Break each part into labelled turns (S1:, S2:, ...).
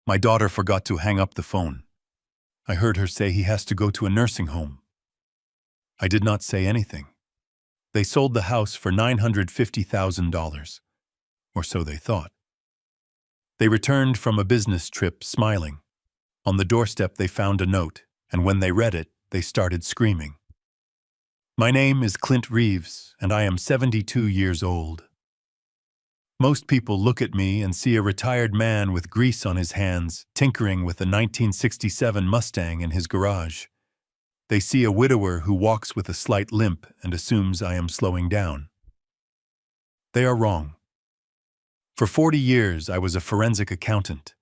S1: My daughter forgot to hang up the phone. I heard her say he has to go to a nursing home. I did not say anything. They sold the house for $950,000, or so they thought. They returned from a business trip smiling. On the doorstep they found a note, and when they read it, they started screaming. My name is Clint Reeves, and I am 72 years old. Most people look at me and see a retired man with grease on his hands, tinkering with a 1967 Mustang in his garage. They see a widower who walks with a slight limp and assumes I am slowing down. They are wrong. For 40 years, I was a forensic accountant.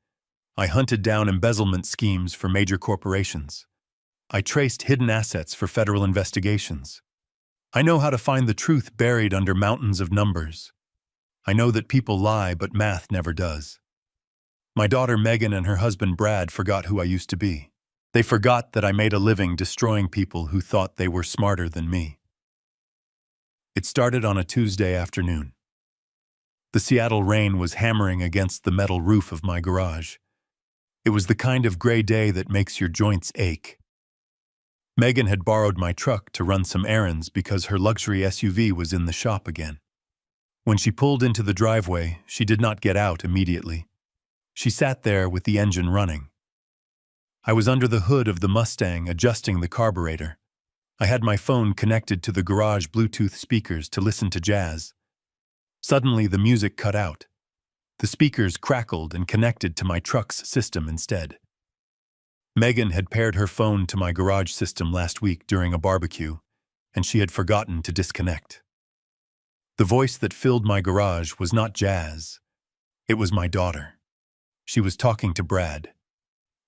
S1: I hunted down embezzlement schemes for major corporations. I traced hidden assets for federal investigations. I know how to find the truth buried under mountains of numbers. I know that people lie, but math never does. My daughter Megan and her husband Brad forgot who I used to be. They forgot that I made a living destroying people who thought they were smarter than me. It started on a Tuesday afternoon. The Seattle rain was hammering against the metal roof of my garage. It was the kind of gray day that makes your joints ache. Megan had borrowed my truck to run some errands because her luxury SUV was in the shop again. When she pulled into the driveway, she did not get out immediately. She sat there with the engine running. I was under the hood of the Mustang adjusting the carburetor. I had my phone connected to the garage Bluetooth speakers to listen to jazz. Suddenly, the music cut out. The speakers crackled and connected to my truck's system instead. Megan had paired her phone to my garage system last week during a barbecue, and she had forgotten to disconnect. The voice that filled my garage was not jazz. It was my daughter. She was talking to Brad.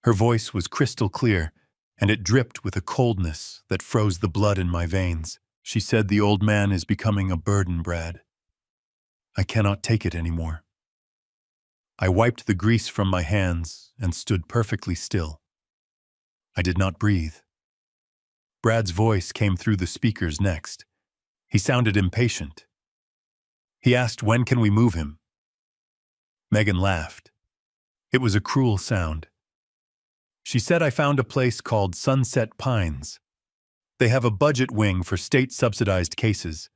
S1: Her voice was crystal clear, and it dripped with a coldness that froze the blood in my veins. She said, "The old man is becoming a burden, Brad. I cannot take it anymore." I wiped the grease from my hands and stood perfectly still. I did not breathe. Brad's voice came through the speakers next. He sounded impatient. He asked, "When can we move him?" Megan laughed. It was a cruel sound. She said, "I found a place called Sunset Pines. They have a budget wing for state-subsidized cases.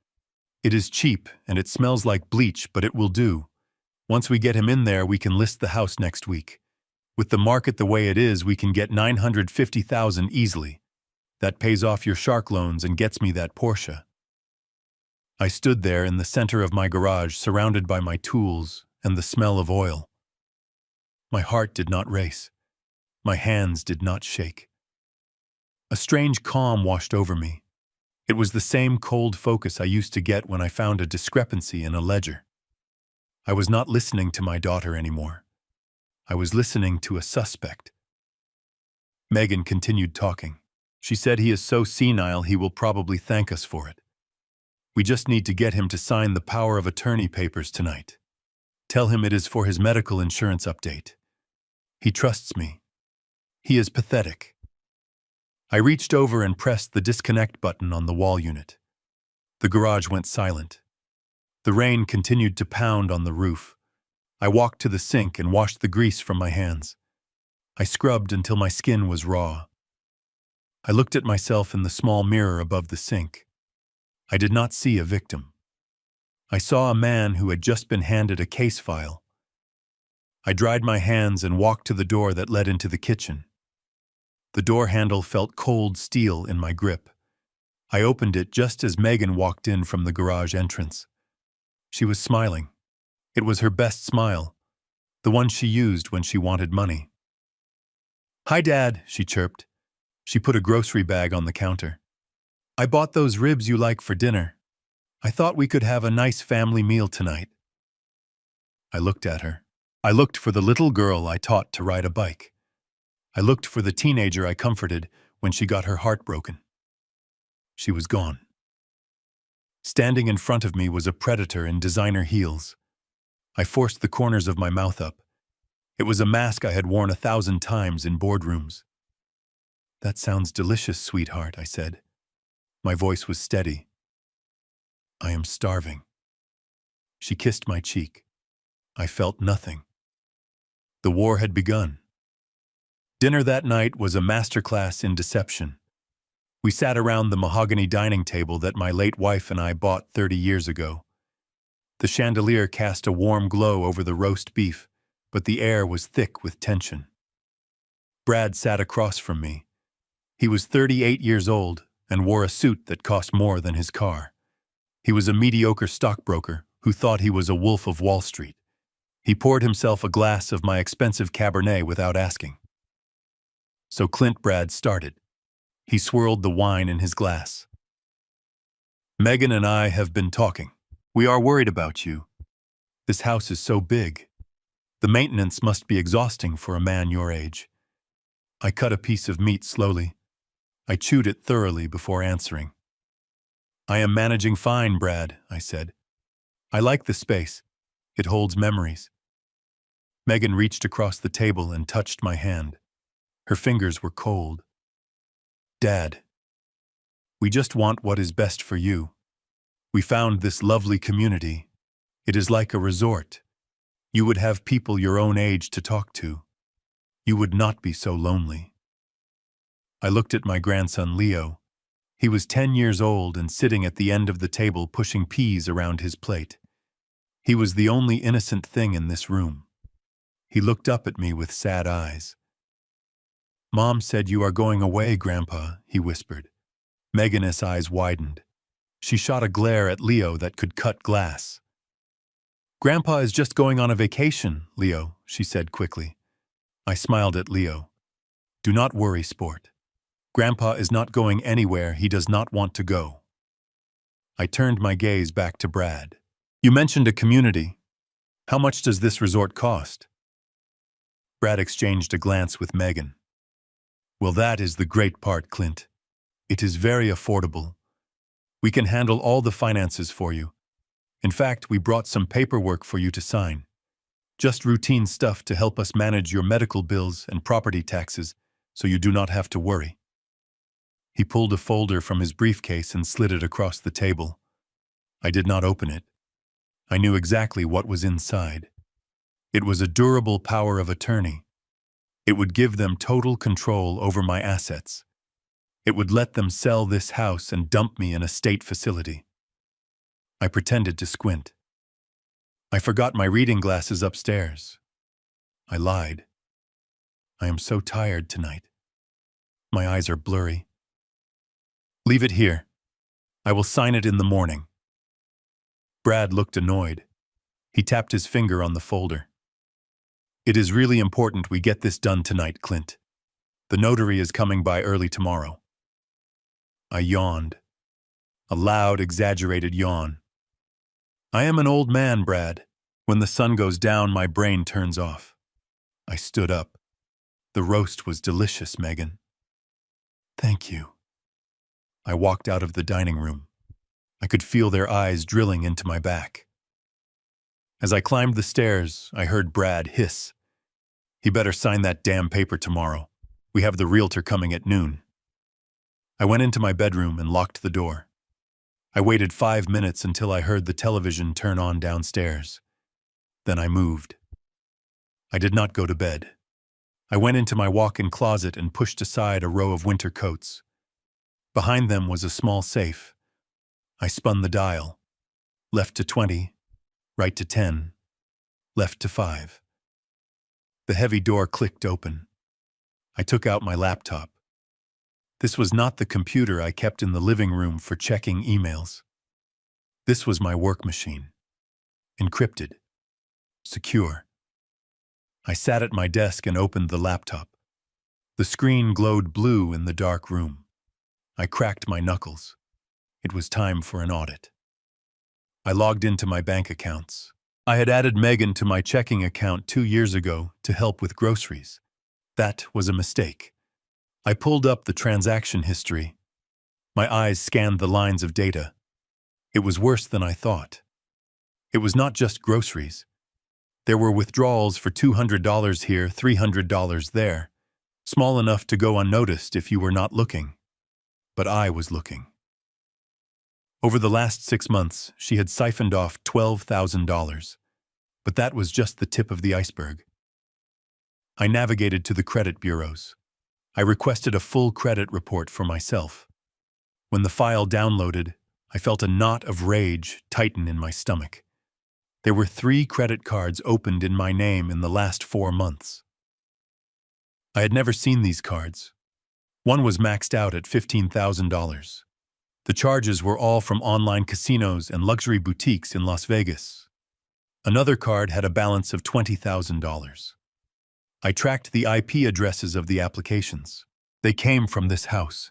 S1: It is cheap and it smells like bleach, but it will do. Once we get him in there, we can list the house next week. With the market the way it is, we can get $950,000 easily. That pays off your shark loans and gets me that Porsche." I stood there in the center of my garage, surrounded by my tools and the smell of oil. My heart did not race. My hands did not shake. A strange calm washed over me. It was the same cold focus I used to get when I found a discrepancy in a ledger. I was not listening to my daughter anymore. I was listening to a suspect. Megan continued talking. She said, "He is so senile he will probably thank us for it. We just need to get him to sign the power of attorney papers tonight. Tell him it is for his medical insurance update. He trusts me. He is pathetic." I reached over and pressed the disconnect button on the wall unit. The garage went silent. The rain continued to pound on the roof. I walked to the sink and washed the grease from my hands. I scrubbed until my skin was raw. I looked at myself in the small mirror above the sink. I did not see a victim. I saw a man who had just been handed a case file. I dried my hands and walked to the door that led into the kitchen. The door handle felt cold steel in my grip. I opened it just as Megan walked in from the garage entrance. She was smiling. It was her best smile, the one she used when she wanted money. "Hi, Dad," she chirped. She put a grocery bag on the counter. "I bought those ribs you like for dinner. I thought we could have a nice family meal tonight." I looked at her. I looked for the little girl I taught to ride a bike. I looked for the teenager I comforted when she got her heart broken. She was gone. Standing in front of me was a predator in designer heels. I forced the corners of my mouth up. It was a mask I had worn 1,000 times in boardrooms. "That sounds delicious, sweetheart," I said. My voice was steady. "I am starving." She kissed my cheek. I felt nothing. The war had begun. Dinner that night was a masterclass in deception. We sat around the mahogany dining table that my late wife and I bought 30 years ago. The chandelier cast a warm glow over the roast beef, but the air was thick with tension. Brad sat across from me. He was 38 years old and wore a suit that cost more than his car. He was a mediocre stockbroker who thought he was a wolf of Wall Street. He poured himself a glass of my expensive Cabernet without asking. So Clint Brad started. He swirled the wine in his glass. Megan and I have been talking. We are worried about you. This house is so big. The maintenance must be exhausting for a man your age. I cut a piece of meat slowly. I chewed it thoroughly before answering. I am managing fine, Brad, I said. I like the space. It holds memories. Megan reached across the table and touched my hand. Her fingers were cold. Dad, we just want what is best for you. We found this lovely community. It is like a resort. You would have people your own age to talk to. You would not be so lonely. I looked at my grandson Leo. He was 10 years old and sitting at the end of the table pushing peas around his plate. He was the only innocent thing in this room. He looked up at me with sad eyes. Mom said you are going away, Grandpa, he whispered. Megan's eyes widened. She shot a glare at Leo that could cut glass. Grandpa is just going on a vacation, Leo, she said quickly. I smiled at Leo. Do not worry, sport. Grandpa is not going anywhere he does not want to go. I turned my gaze back to Brad. You mentioned a community. How much does this resort cost? Brad exchanged a glance with Megan. Well, that is the great part, Clint. It is very affordable. We can handle all the finances for you. In fact, we brought some paperwork for you to sign. Just routine stuff to help us manage your medical bills and property taxes, so you do not have to worry. He pulled a folder from his briefcase and slid it across the table. I did not open it. I knew exactly what was inside. It was a durable power of attorney. It would give them total control over my assets. It would let them sell this house and dump me in a state facility. I pretended to squint. I forgot my reading glasses upstairs. I lied. I am so tired tonight. My eyes are blurry. Leave it here. I will sign it in the morning. Brad looked annoyed. He tapped his finger on the folder. It is really important we get this done tonight, Clint. The notary is coming by early tomorrow. I yawned. A loud, exaggerated yawn. I am an old man, Brad. When the sun goes down, my brain turns off. I stood up. The roast was delicious, Megan. Thank you. I walked out of the dining room. I could feel their eyes drilling into my back. As I climbed the stairs, I heard Brad hiss. He better sign that damn paper tomorrow. We have the realtor coming at noon. I went into my bedroom and locked the door. I waited 5 minutes until I heard the television turn on downstairs. Then I moved. I did not go to bed. I went into my walk-in closet and pushed aside a row of winter coats. Behind them was a small safe. I spun the dial. Left to 20, right to 10, left to 5. The heavy door clicked open. I took out my laptop. This was not the computer I kept in the living room for checking emails. This was my work machine. Encrypted. Secure. I sat at my desk and opened the laptop. The screen glowed blue in the dark room. I cracked my knuckles. It was time for an audit. I logged into my bank accounts. I had added Megan to my checking account 2 years ago to help with groceries. That was a mistake. I pulled up the transaction history. My eyes scanned the lines of data. It was worse than I thought. It was not just groceries. There were withdrawals for $200 here, $300 there, small enough to go unnoticed if you were not looking. But I was looking. Over the last 6 months, she had siphoned off $12,000. But that was just the tip of the iceberg. I navigated to the credit bureaus. I requested a full credit report for myself. When the file downloaded, I felt a knot of rage tighten in my stomach. There were 3 credit cards opened in my name in the last 4 months. I had never seen these cards. One was maxed out at $15,000. The charges were all from online casinos and luxury boutiques in Las Vegas. Another card had a balance of $20,000. I tracked the IP addresses of the applications. They came from this house.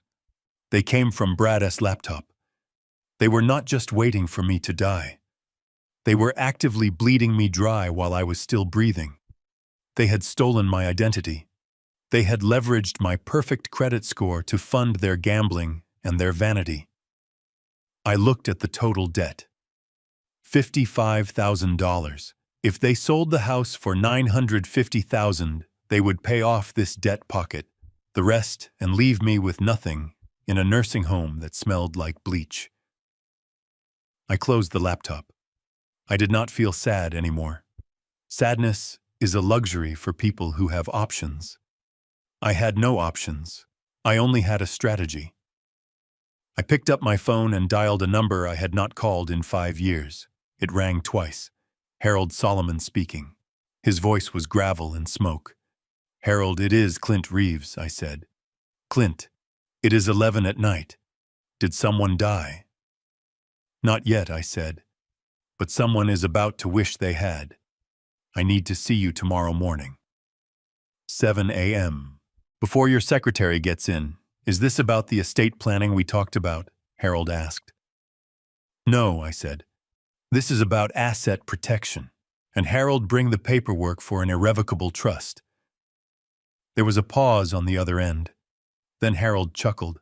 S1: They came from Brad's laptop. They were not just waiting for me to die. They were actively bleeding me dry while I was still breathing. They had stolen my identity. They had leveraged my perfect credit score to fund their gambling and their vanity. I looked at the total debt. $55,000. If they sold the house for $950,000, they would pay off this debt pocket, the rest, and leave me with nothing in a nursing home that smelled like bleach. I closed the laptop. I did not feel sad anymore. Sadness is a luxury for people who have options. I had no options. I only had a strategy. I picked up my phone and dialed a number I had not called in 5 years. It rang twice. Harold Solomon speaking. His voice was gravel and smoke. "Harold, it is Clint Reeves," I said. "Clint, it is 11 at night. Did someone die?" "Not yet," I said. "But someone is about to wish they had. I need to see you tomorrow morning." 7 a.m. "Before your secretary gets in, is this about the estate planning we talked about?" Harold asked. "No," I said. "This is about asset protection. And Harold, bring the paperwork for an irrevocable trust." There was a pause on the other end. Then Harold chuckled.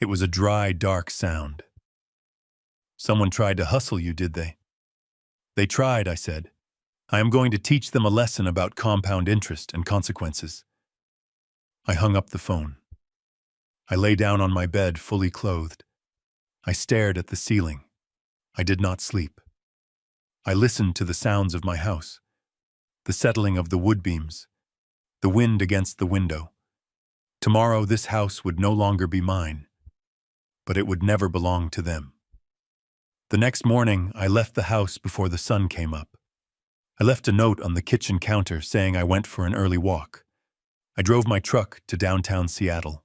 S1: It was a dry, dark sound. "Someone tried to hustle you, did they?" "They tried," I said. "I am going to teach them a lesson about compound interest and consequences." I hung up the phone. I lay down on my bed, fully clothed. I stared at the ceiling. I did not sleep. I listened to the sounds of my house, the settling of the wood beams, the wind against the window. Tomorrow this house would no longer be mine, but it would never belong to them. The next morning, I left the house before the sun came up. I left a note on the kitchen counter saying I went for an early walk. I drove my truck to downtown Seattle.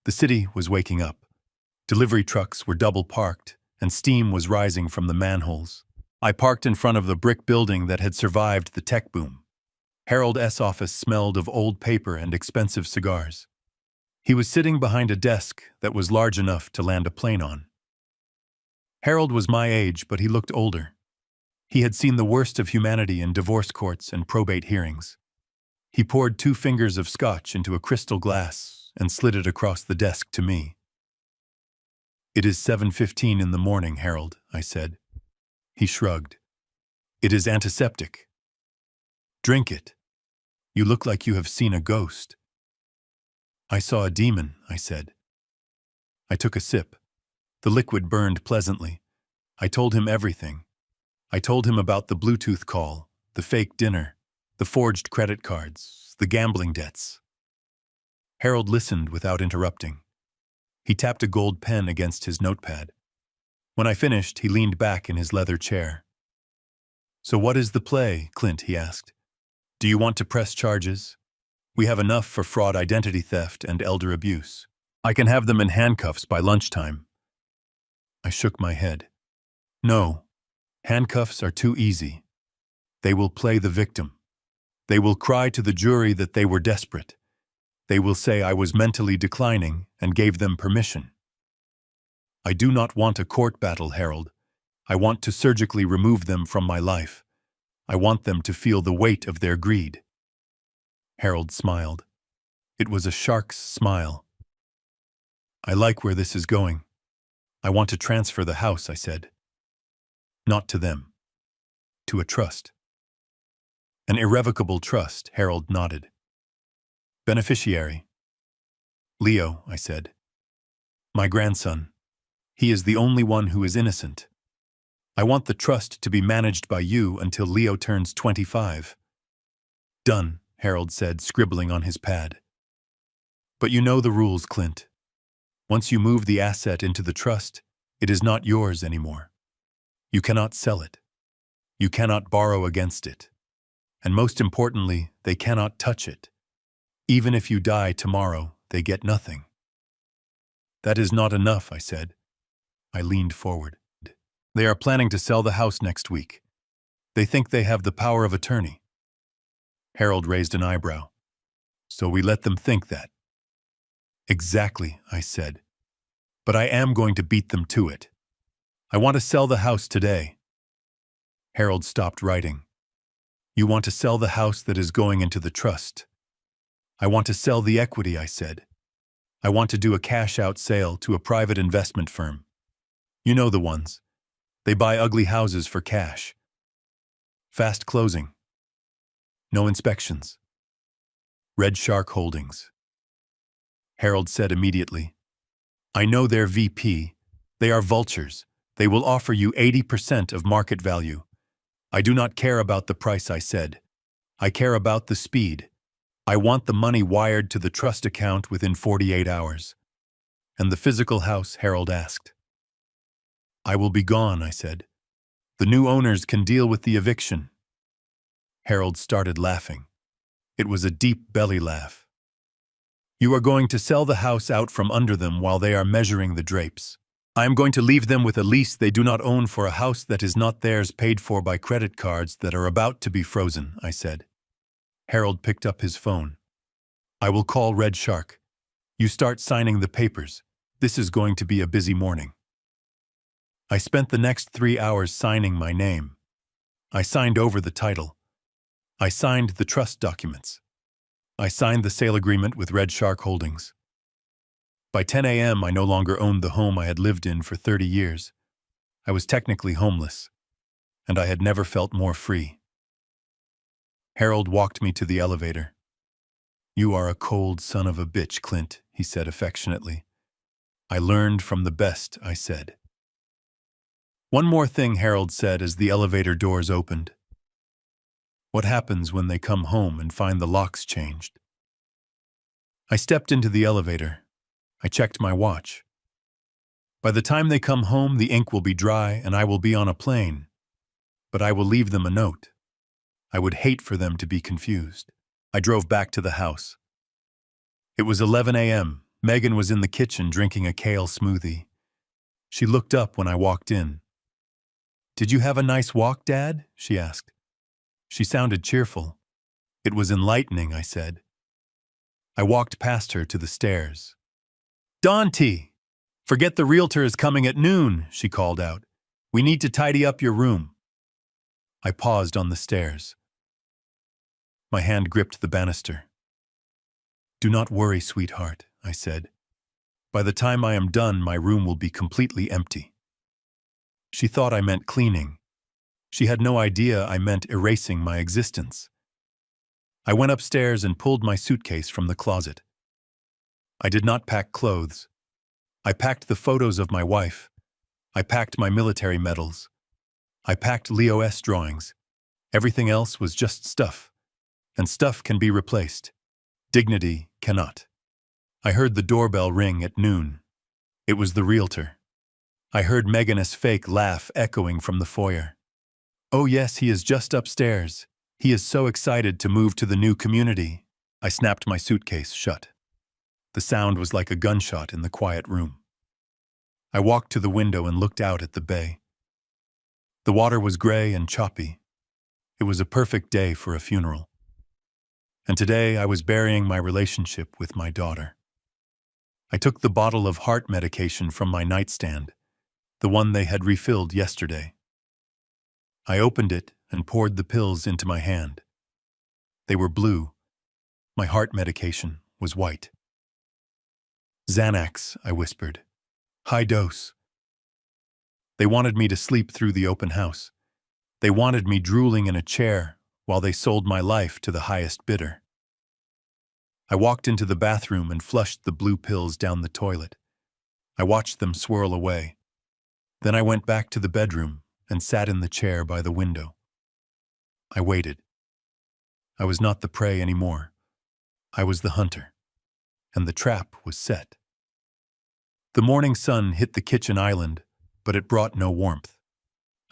S1: The city was waking up. Delivery trucks were double parked, and steam was rising from the manholes. I parked in front of the brick building that had survived the tech boom. Harold's office smelled of old paper and expensive cigars. He was sitting behind a desk that was large enough to land a plane on. Harold was my age, but he looked older. He had seen the worst of humanity in divorce courts and probate hearings. He poured 2 fingers of scotch into a crystal glass and slid it across the desk to me. "It is 7:15 in the morning, Harold," I said. He shrugged. "It is antiseptic. Drink it. You look like you have seen a ghost." "I saw a demon," I said. I took a sip. The liquid burned pleasantly. I told him everything. I told him about the Bluetooth call, the fake dinner, the forged credit cards, the gambling debts. Harold listened without interrupting. He tapped a gold pen against his notepad. When I finished, he leaned back in his leather chair. "So what is the play, Clint?" he asked. "Do you want to press charges? We have enough for fraud, identity theft, and elder abuse. I can have them in handcuffs by lunchtime." I shook my head. "No, handcuffs are too easy. They will play the victim. They will cry to the jury that they were desperate. They will say I was mentally declining and gave them permission. I do not want a court battle, Harold. I want to surgically remove them from my life. I want them to feel the weight of their greed." Harold smiled. It was a shark's smile. "I like where this is going. I want to transfer the house," I said. "Not to them. To a trust." "An irrevocable trust," Harold nodded. "Beneficiary?" "Leo," I said. "My grandson. He is the only one who is innocent. I want the trust to be managed by you until Leo turns 25. "Done," Harold said, scribbling on his pad. But you know the rules, Clint. Once you move the asset into the trust, it is not yours anymore. You cannot sell it. You cannot borrow against it. And most importantly, they cannot touch it. Even if you die tomorrow, they get nothing. That is not enough, I said. I leaned forward. They are planning to sell the house next week. They think they have the power of attorney. Harold raised an eyebrow. So we let them think that. Exactly, I said. But I am going to beat them to it. I want to sell the house today. Harold stopped writing. You want to sell the house that is going into the trust. I want to sell the equity, I said. I want to do a cash-out sale to a private investment firm. You know the ones. They buy ugly houses for cash. Fast closing. No inspections. Red Shark Holdings. Harold said immediately. I know their VP. They are vultures. They will offer you 80% of market value. I do not care about the price, I said. I care about the speed. I want the money wired to the trust account within 48 hours. And the physical house, Harold asked. I will be gone, I said. The new owners can deal with the eviction. Harold started laughing. It was a deep belly laugh. You are going to sell the house out from under them while they are measuring the drapes. I am going to leave them with a lease they do not own for a house that is not theirs, paid for by credit cards that are about to be frozen, I said. Harold picked up his phone. I will call Red Shark. You start signing the papers. This is going to be a busy morning. I spent the next 3 hours signing my name. I signed over the title. I signed the trust documents. I signed the sale agreement with Red Shark Holdings. By 10 a.m., I no longer owned the home I had lived in for 30 years. I was technically homeless, and I had never felt more free. Harold walked me to the elevator. You are a cold son of a bitch, Clint, he said affectionately. I learned from the best, I said. One more thing, Harold said as the elevator doors opened. What happens when they come home and find the locks changed? I stepped into the elevator. I checked my watch. By the time they come home, the ink will be dry and I will be on a plane. But I will leave them a note. I would hate for them to be confused. I drove back to the house. It was 11 a.m. Megan was in the kitchen drinking a kale smoothie. She looked up when I walked in. Did you have a nice walk, Dad? She asked. She sounded cheerful. It was enlightening, I said. I walked past her to the stairs. Dante! Forget the realtor is coming at noon, she called out. We need to tidy up your room. I paused on the stairs. My hand gripped the banister. Do not worry, sweetheart, I said. By the time I am done, my room will be completely empty. She thought I meant cleaning. She had no idea I meant erasing my existence. I went upstairs and pulled my suitcase from the closet. I did not pack clothes. I packed the photos of my wife. I packed my military medals. I packed Leo S. drawings. Everything else was just stuff. And stuff can be replaced. Dignity cannot. I heard the doorbell ring at noon. It was the realtor. I heard Megan's fake laugh echoing from the foyer. Oh yes, he is just upstairs. He is so excited to move to the new community. I snapped my suitcase shut. The sound was like a gunshot in the quiet room. I walked to the window and looked out at the bay. The water was gray and choppy. It was a perfect day for a funeral. And today I was burying my relationship with my daughter. I took the bottle of heart medication from my nightstand, the one they had refilled yesterday. I opened it and poured the pills into my hand. They were blue. My heart medication was white. Xanax, I whispered. High dose. They wanted me to sleep through the open house. They wanted me drooling in a chair while they sold my life to the highest bidder. I walked into the bathroom and flushed the blue pills down the toilet. I watched them swirl away. Then I went back to the bedroom and sat in the chair by the window. I waited. I was not the prey anymore. I was the hunter, and the trap was set. The morning sun hit the kitchen island, but it brought no warmth.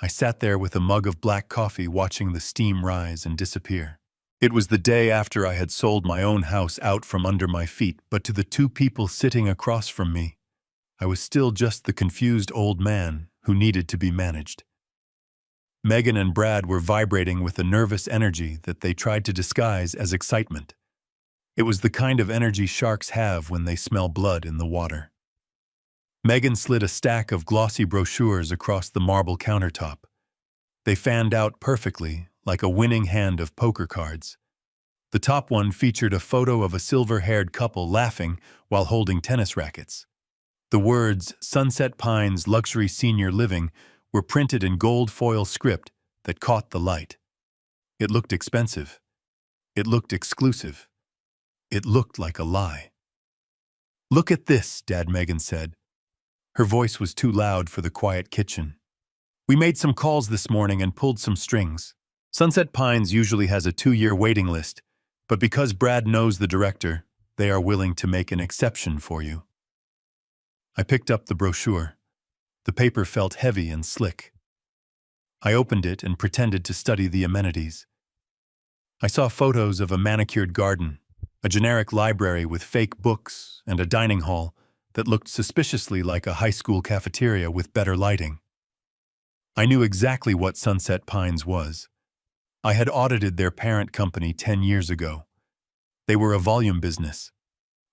S1: I sat there with a mug of black coffee watching the steam rise and disappear. It was the day after I had sold my own house out from under my feet, but to the two people sitting across from me, I was still just the confused old man who needed to be managed. Megan and Brad were vibrating with a nervous energy that they tried to disguise as excitement. It was the kind of energy sharks have when they smell blood in the water. Megan slid a stack of glossy brochures across the marble countertop. They fanned out perfectly, like a winning hand of poker cards. The top one featured a photo of a silver-haired couple laughing while holding tennis rackets. The words "Sunset Pines Luxury Senior Living" were printed in gold foil script that caught the light. It looked expensive. It looked exclusive. It looked like a lie. "Look at this," Dad Megan said. Her voice was too loud for the quiet kitchen. "We made some calls this morning and pulled some strings. Sunset Pines usually has a 2-year waiting list, but because Brad knows the director, they are willing to make an exception for you." I picked up the brochure. The paper felt heavy and slick. I opened it and pretended to study the amenities. I saw photos of a manicured garden, a generic library with fake books, and a dining hall that looked suspiciously like a high school cafeteria with better lighting. I knew exactly what Sunset Pines was. I had audited their parent company 10 years ago. They were a volume business.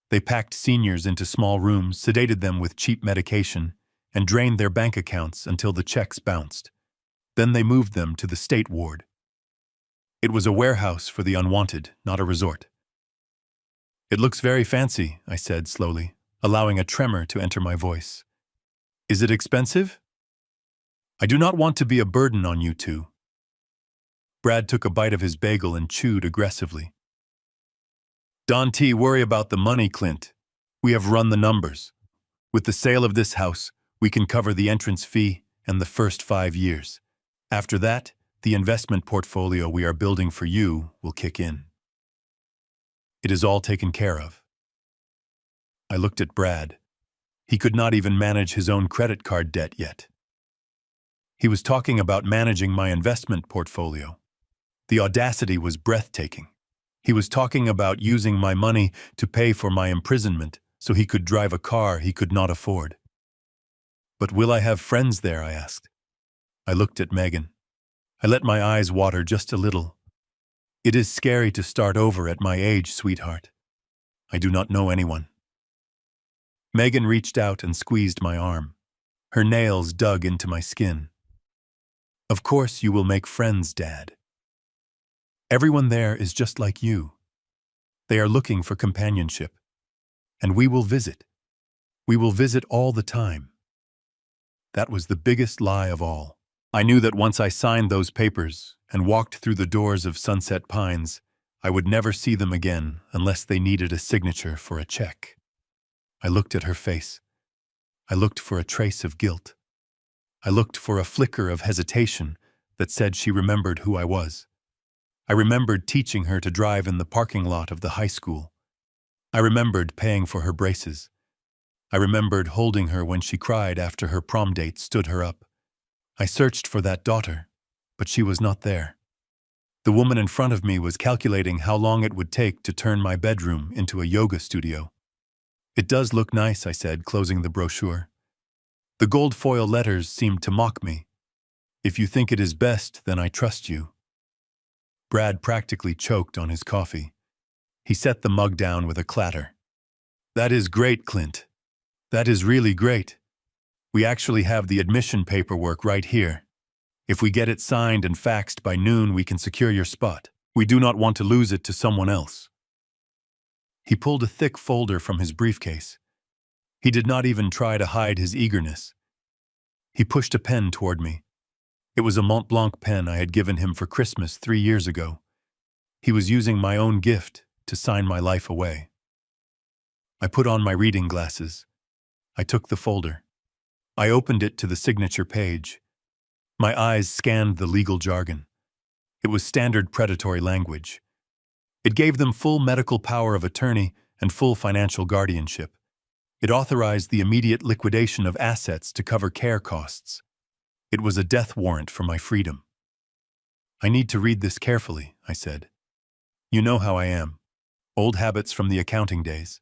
S1: They packed seniors into small rooms, sedated them with cheap medication, and drained their bank accounts until the checks bounced. Then they moved them to the state ward. It was a warehouse for the unwanted, not a resort. "It looks very fancy," I said slowly, allowing a tremor to enter my voice. "Is it expensive? I do not want to be a burden on you two." Brad took a bite of his bagel and chewed aggressively. "Don't worry about the money, Clint. We have run the numbers. With the sale of this house, we can cover the entrance fee and the first 5 years. After that, the investment portfolio we are building for you will kick in. It is all taken care of." I looked at Brad. He could not even manage his own credit card debt yet. He was talking about managing my investment portfolio. The audacity was breathtaking. He was talking about using my money to pay for my imprisonment so he could drive a car he could not afford. "But will I have friends there?" I asked. I looked at Megan. I let my eyes water just a little. "It is scary to start over at my age, sweetheart. I do not know anyone." Megan reached out and squeezed my arm. Her nails dug into my skin. "Of course you will make friends, Dad. Everyone there is just like you. They are looking for companionship. And we will visit. We will visit all the time." That was the biggest lie of all. I knew that once I signed those papers and walked through the doors of Sunset Pines, I would never see them again unless they needed a signature for a check. I looked at her face. I looked for a trace of guilt. I looked for a flicker of hesitation that said she remembered who I was. I remembered teaching her to drive in the parking lot of the high school. I remembered paying for her braces. I remembered holding her when she cried after her prom date stood her up. I searched for that daughter, but she was not there. The woman in front of me was calculating how long it would take to turn my bedroom into a yoga studio. "It does look nice," I said, closing the brochure. The gold foil letters seemed to mock me. "If you think it is best, then I trust you." Brad practically choked on his coffee. He set the mug down with a clatter. "That is great, Clint. That is really great. We actually have the admission paperwork right here. If we get it signed and faxed by noon, we can secure your spot. We do not want to lose it to someone else." He pulled a thick folder from his briefcase. He did not even try to hide his eagerness. He pushed a pen toward me. It was a Mont Blanc pen I had given him for Christmas 3 years ago. He was using my own gift to sign my life away. I put on my reading glasses. I took the folder. I opened it to the signature page. My eyes scanned the legal jargon. It was standard predatory language. It gave them full medical power of attorney and full financial guardianship. It authorized the immediate liquidation of assets to cover care costs. It was a death warrant for my freedom. "I need to read this carefully," I said. "You know how I am. Old habits from the accounting days."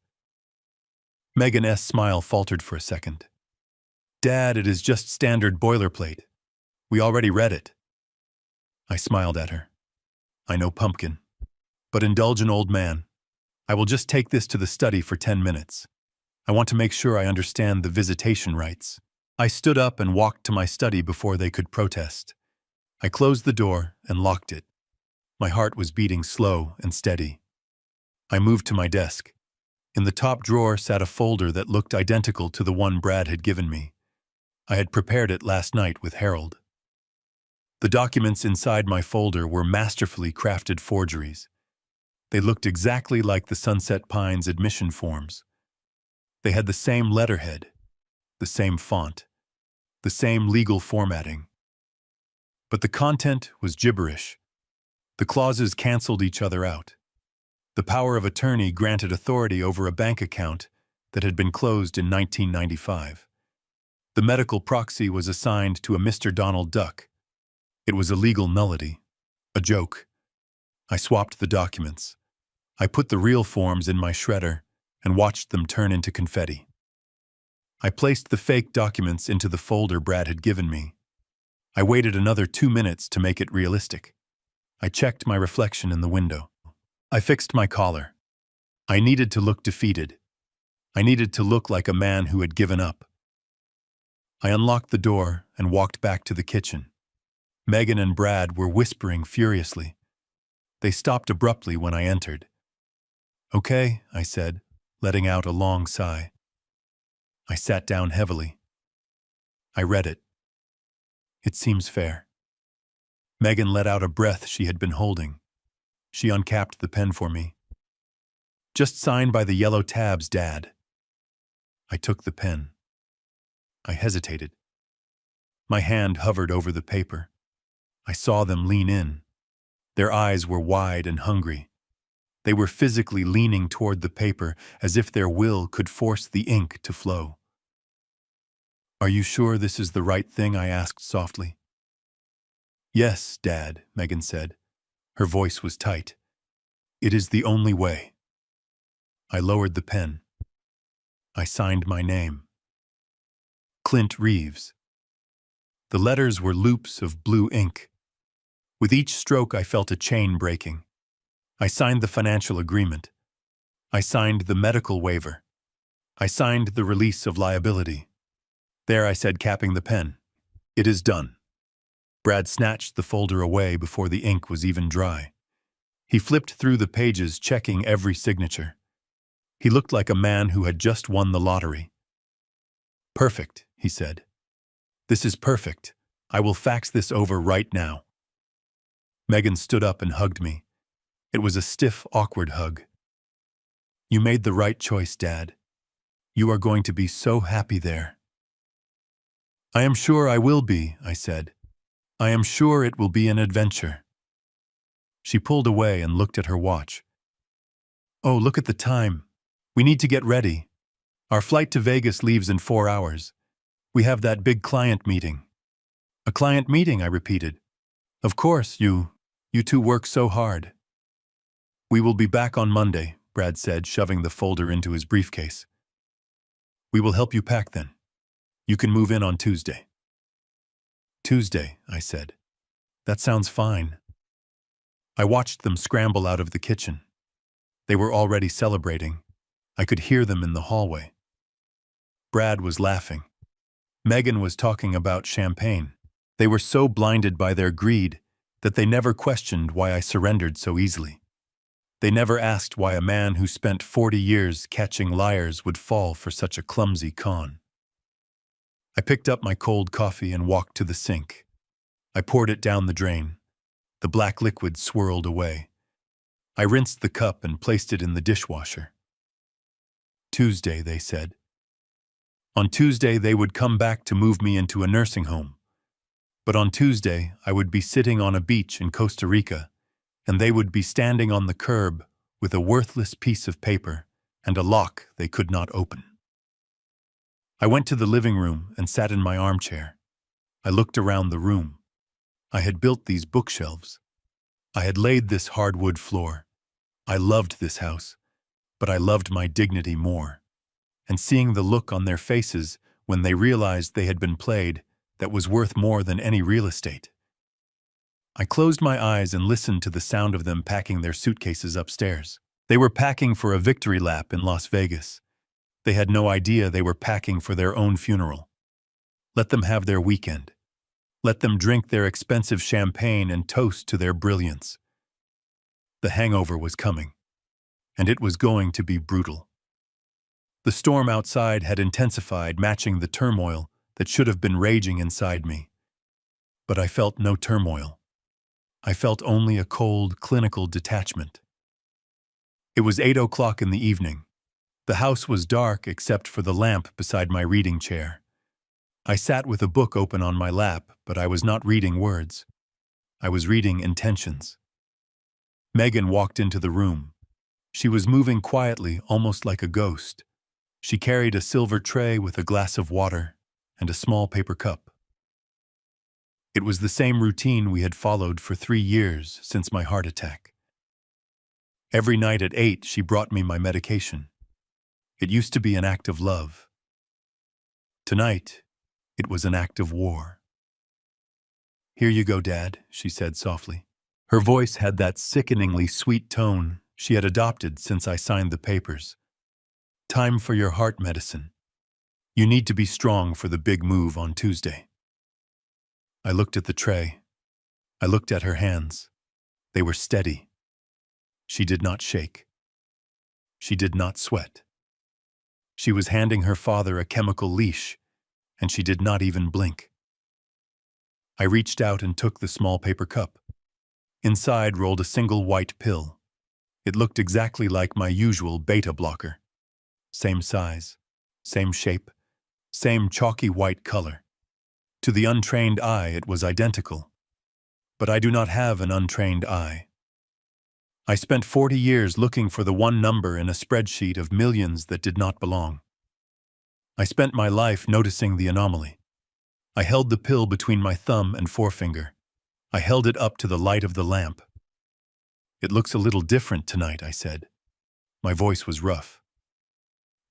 S1: Megan's smile faltered for a second. "Dad, it is just standard boilerplate. We already read it." I smiled at her. "I know, pumpkin. But indulge an old man. I will just take this to the study for 10 minutes. I want to make sure I understand the visitation rights." I stood up and walked to my study before they could protest. I closed the door and locked it. My heart was beating slow and steady. I moved to my desk. In the top drawer sat a folder that looked identical to the one Brad had given me. I had prepared it last night with Harold. The documents inside my folder were masterfully crafted forgeries. They looked exactly like the Sunset Pines admission forms. They had the same letterhead, the same font, the same legal formatting. But the content was gibberish. The clauses canceled each other out. The power of attorney granted authority over a bank account that had been closed in 1995. The medical proxy was assigned to a Mr. Donald Duck. It was a legal nullity, a joke. I swapped the documents. I put the real forms in my shredder and watched them turn into confetti. I placed the fake documents into the folder Brad had given me. I waited another 2 minutes to make it realistic. I checked my reflection in the window. I fixed my collar. I needed to look defeated. I needed to look like a man who had given up. I unlocked the door and walked back to the kitchen. Megan and Brad were whispering furiously. They stopped abruptly when I entered. "Okay," I said, letting out a long sigh. I sat down heavily. I read it. "It seems fair." Megan let out a breath she had been holding. She uncapped the pen for me. "Just sign by the yellow tabs, Dad." I took the pen. I hesitated. My hand hovered over the paper. I saw them lean in. Their eyes were wide and hungry. They were physically leaning toward the paper as if their will could force the ink to flow. "Are you sure this is the right thing?" I asked softly. "Yes, Dad," Megan said. Her voice was tight. "It is the only way." I lowered the pen. I signed my name. Clint Reeves. The letters were loops of blue ink. With each stroke I felt a chain breaking. I signed the financial agreement. I signed the medical waiver. I signed the release of liability. "There," I said, capping the pen. "It is done." Brad snatched the folder away before the ink was even dry. He flipped through the pages, checking every signature. He looked like a man who had just won the lottery. "Perfect," he said. "This is perfect. I will fax this over right now." Megan stood up and hugged me. It was a stiff, awkward hug. "You made the right choice, Dad. You are going to be so happy there." "I am sure I will be," I said. "I am sure it will be an adventure." She pulled away and looked at her watch. "Oh, look at the time. We need to get ready. Our flight to Vegas leaves in 4 hours. We have that big client meeting." "A client meeting," I repeated. "Of course, you two work so hard." "We will be back on Monday," Brad said, shoving the folder into his briefcase. "We will help you pack then. You can move in on Tuesday." "Tuesday," I said. "That sounds fine." I watched them scramble out of the kitchen. They were already celebrating. I could hear them in the hallway. Brad was laughing. Megan was talking about champagne. They were so blinded by their greed that they never questioned why I surrendered so easily. They never asked why a man who spent 40 years catching liars would fall for such a clumsy con. I picked up my cold coffee and walked to the sink. I poured it down the drain. The black liquid swirled away. I rinsed the cup and placed it in the dishwasher. "Tuesday," they said. On Tuesday, they would come back to move me into a nursing home. But on Tuesday, I would be sitting on a beach in Costa Rica, and they would be standing on the curb with a worthless piece of paper and a lock they could not open. I went to the living room and sat in my armchair. I looked around the room. I had built these bookshelves. I had laid this hardwood floor. I loved this house, but I loved my dignity more. And seeing the look on their faces when they realized they had been played, that was worth more than any real estate. I closed my eyes and listened to the sound of them packing their suitcases upstairs. They were packing for a victory lap in Las Vegas. They had no idea they were packing for their own funeral. Let them have their weekend. Let them drink their expensive champagne and toast to their brilliance. The hangover was coming, and it was going to be brutal. The storm outside had intensified, matching the turmoil that should have been raging inside me. But I felt no turmoil. I felt only a cold, clinical detachment. It was 8 o'clock in the evening. The house was dark except for the lamp beside my reading chair. I sat with a book open on my lap, but I was not reading words. I was reading intentions. Megan walked into the room. She was moving quietly, almost like a ghost. She carried a silver tray with a glass of water and a small paper cup. It was the same routine we had followed for 3 years since my heart attack. Every night at 8, she brought me my medication. It used to be an act of love. Tonight, it was an act of war. "Here you go, Dad," she said softly. Her voice had that sickeningly sweet tone she had adopted since I signed the papers. "Time for your heart medicine. You need to be strong for the big move on Tuesday." I looked at the tray. I looked at her hands. They were steady. She did not shake. She did not sweat. She was handing her father a chemical leash, and she did not even blink. I reached out and took the small paper cup. Inside rolled a single white pill. It looked exactly like my usual beta blocker. Same size, same shape, same chalky white color. To the untrained eye, it was identical. But I do not have an untrained eye. I spent 40 years looking for the one number in a spreadsheet of millions that did not belong. I spent my life noticing the anomaly. I held the pill between my thumb and forefinger. I held it up to the light of the lamp. "It looks a little different tonight," I said. My voice was rough.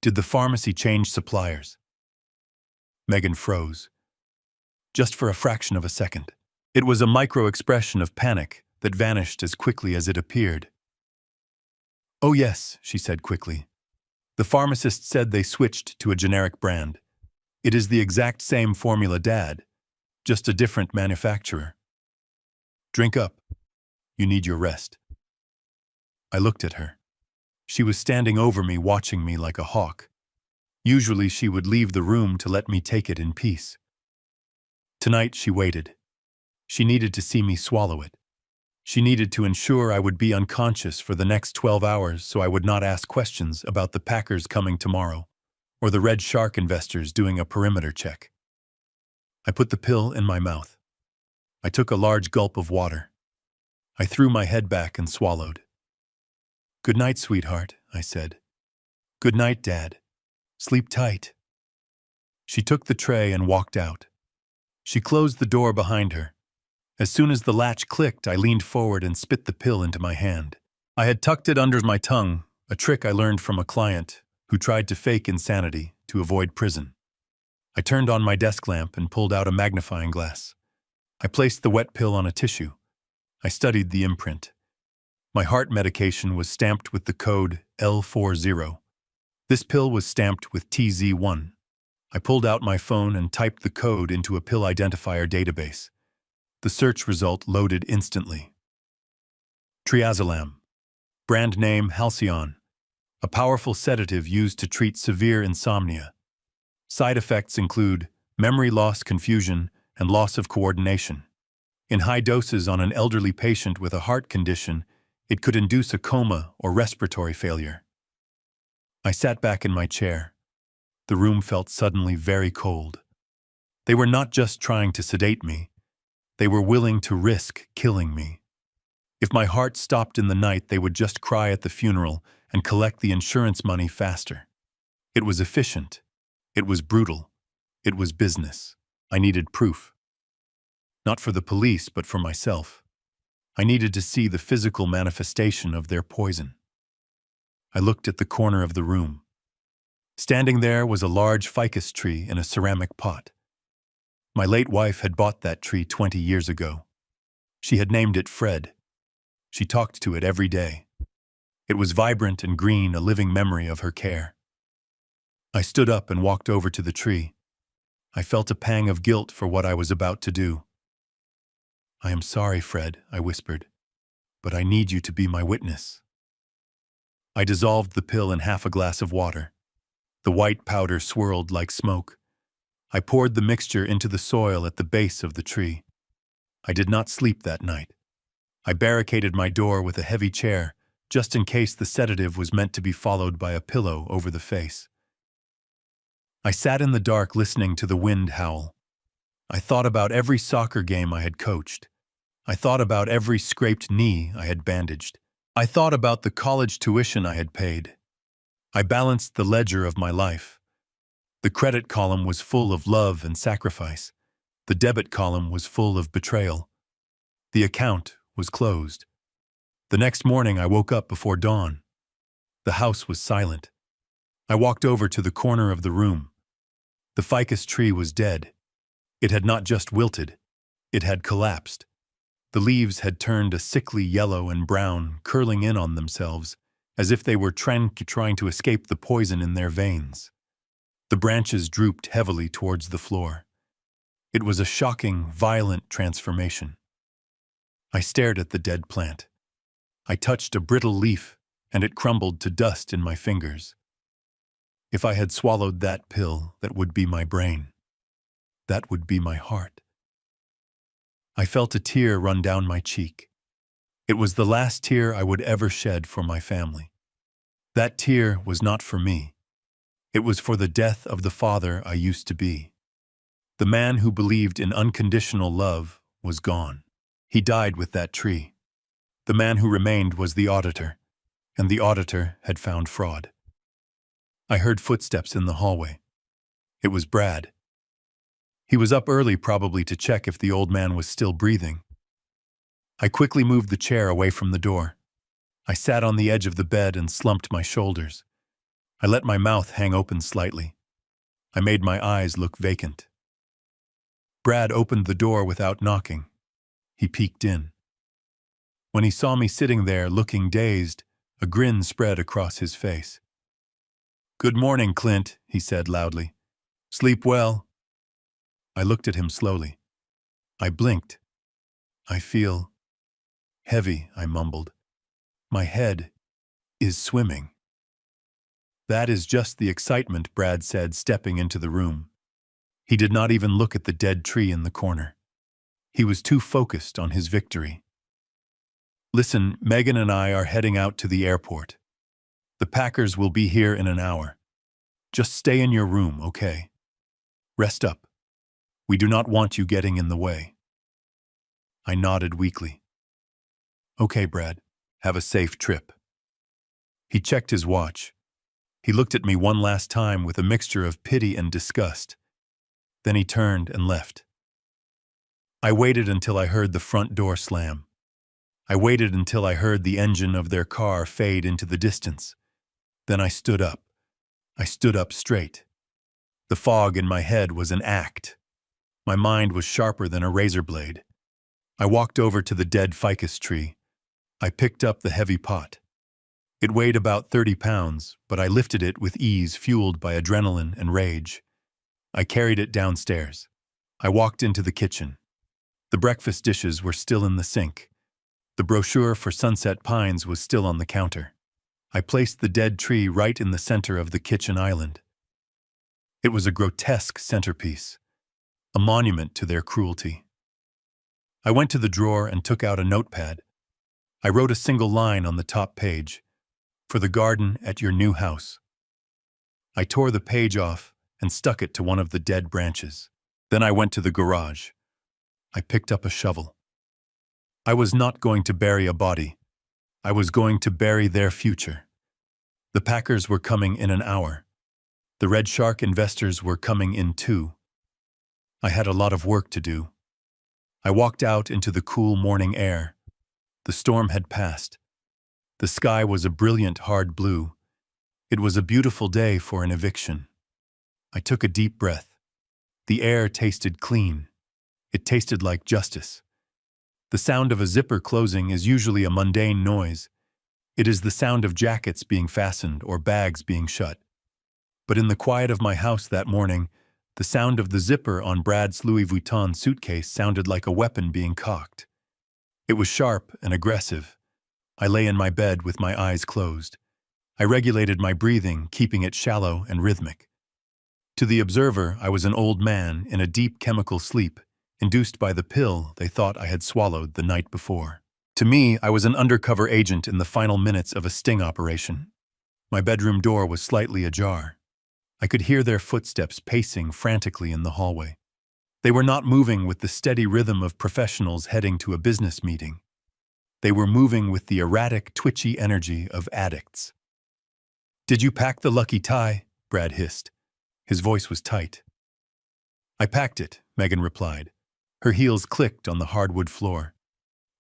S1: "Did the pharmacy change suppliers?" Megan froze. Just for a fraction of a second. It was a micro-expression of panic that vanished as quickly as it appeared. "Oh yes," she said quickly. "The pharmacist said they switched to a generic brand. It is the exact same formula, Dad, just a different manufacturer. Drink up. You need your rest." I looked at her. She was standing over me, watching me like a hawk. Usually she would leave the room to let me take it in peace. Tonight she waited. She needed to see me swallow it. She needed to ensure I would be unconscious for the next 12 hours so I would not ask questions about the Packers coming tomorrow or the Red Shark investors doing a perimeter check. I put the pill in my mouth. I took a large gulp of water. I threw my head back and swallowed. "Good night, sweetheart," I said. "Good night, Dad. Sleep tight." She took the tray and walked out. She closed the door behind her. As soon as the latch clicked, I leaned forward and spit the pill into my hand. I had tucked it under my tongue, a trick I learned from a client who tried to fake insanity to avoid prison. I turned on my desk lamp and pulled out a magnifying glass. I placed the wet pill on a tissue. I studied the imprint. My heart medication was stamped with the code L40. This pill was stamped with TZ1. I pulled out my phone and typed the code into a pill identifier database. The search result loaded instantly. Triazolam. Brand name Halcyon. A powerful sedative used to treat severe insomnia. Side effects include memory loss, confusion, and loss of coordination. In high doses on an elderly patient with a heart condition, it could induce a coma or respiratory failure. I sat back in my chair. The room felt suddenly very cold. They were not just trying to sedate me. They were willing to risk killing me. If my heart stopped in the night, they would just cry at the funeral and collect the insurance money faster. It was efficient. It was brutal. It was business. I needed proof. Not for the police, but for myself. I needed to see the physical manifestation of their poison. I looked at the corner of the room. Standing there was a large ficus tree in a ceramic pot. My late wife had bought that tree 20 years ago. She had named it Fred. She talked to it every day. It was vibrant and green, a living memory of her care. I stood up and walked over to the tree. I felt a pang of guilt for what I was about to do. "I am sorry, Fred," I whispered, "but I need you to be my witness." I dissolved the pill in half a glass of water. The white powder swirled like smoke. I poured the mixture into the soil at the base of the tree. I did not sleep that night. I barricaded my door with a heavy chair, just in case the sedative was meant to be followed by a pillow over the face. I sat in the dark listening to the wind howl. I thought about every soccer game I had coached. I thought about every scraped knee I had bandaged. I thought about the college tuition I had paid. I balanced the ledger of my life. The credit column was full of love and sacrifice. The debit column was full of betrayal. The account was closed. The next morning I woke up before dawn. The house was silent. I walked over to the corner of the room. The ficus tree was dead. It had not just wilted. It had collapsed. The leaves had turned a sickly yellow and brown, curling in on themselves, as if they were trying to escape the poison in their veins. The branches drooped heavily towards the floor. It was a shocking, violent transformation. I stared at the dead plant. I touched a brittle leaf, and it crumbled to dust in my fingers. If I had swallowed that pill, that would be my brain. That would be my heart. I felt a tear run down my cheek. It was the last tear I would ever shed for my family. That tear was not for me. It was for the death of the father I used to be. The man who believed in unconditional love was gone. He died with that tree. The man who remained was the auditor, and the auditor had found fraud. I heard footsteps in the hallway. It was Brad. He was up early, probably to check if the old man was still breathing. I quickly moved the chair away from the door. I sat on the edge of the bed and slumped my shoulders. I let my mouth hang open slightly. I made my eyes look vacant. Brad opened the door without knocking. He peeked in. When he saw me sitting there looking dazed, a grin spread across his face. "Good morning, Clint," he said loudly. "Sleep well?" I looked at him slowly. I blinked. "I feel heavy," I mumbled. "My head is swimming." "That is just the excitement," Brad said, stepping into the room. He did not even look at the dead tree in the corner. He was too focused on his victory. "Listen, Megan and I are heading out to the airport. The Packers will be here in an hour. Just stay in your room, okay? Rest up. We do not want you getting in the way." I nodded weakly. "Okay, Brad. Have a safe trip." He checked his watch. He looked at me one last time with a mixture of pity and disgust. Then he turned and left. I waited until I heard the front door slam. I waited until I heard the engine of their car fade into the distance. Then I stood up. I stood up straight. The fog in my head was an act. My mind was sharper than a razor blade. I walked over to the dead ficus tree. I picked up the heavy pot. It weighed about 30 pounds, but I lifted it with ease, fueled by adrenaline and rage. I carried it downstairs. I walked into the kitchen. The breakfast dishes were still in the sink. The brochure for Sunset Pines was still on the counter. I placed the dead tree right in the center of the kitchen island. It was a grotesque centerpiece, a monument to their cruelty. I went to the drawer and took out a notepad. I wrote a single line on the top page, "For the garden at your new house." I tore the page off and stuck it to one of the dead branches. Then I went to the garage. I picked up a shovel. I was not going to bury a body. I was going to bury their future. The Packers were coming in an hour. The Red Shark investors were coming in too. I had a lot of work to do. I walked out into the cool morning air. The storm had passed. The sky was a brilliant hard blue. It was a beautiful day for an eviction. I took a deep breath. The air tasted clean. It tasted like justice. The sound of a zipper closing is usually a mundane noise. It is the sound of jackets being fastened or bags being shut. But in the quiet of my house that morning, the sound of the zipper on Brad's Louis Vuitton suitcase sounded like a weapon being cocked. It was sharp and aggressive. I lay in my bed with my eyes closed. I regulated my breathing, keeping it shallow and rhythmic. To the observer, I was an old man in a deep chemical sleep, induced by the pill they thought I had swallowed the night before. To me, I was an undercover agent in the final minutes of a sting operation. My bedroom door was slightly ajar. I could hear their footsteps pacing frantically in the hallway. They were not moving with the steady rhythm of professionals heading to a business meeting. They were moving with the erratic, twitchy energy of addicts. "Did you pack the lucky tie?" Brad hissed. His voice was tight. "I packed it," Megan replied. Her heels clicked on the hardwood floor.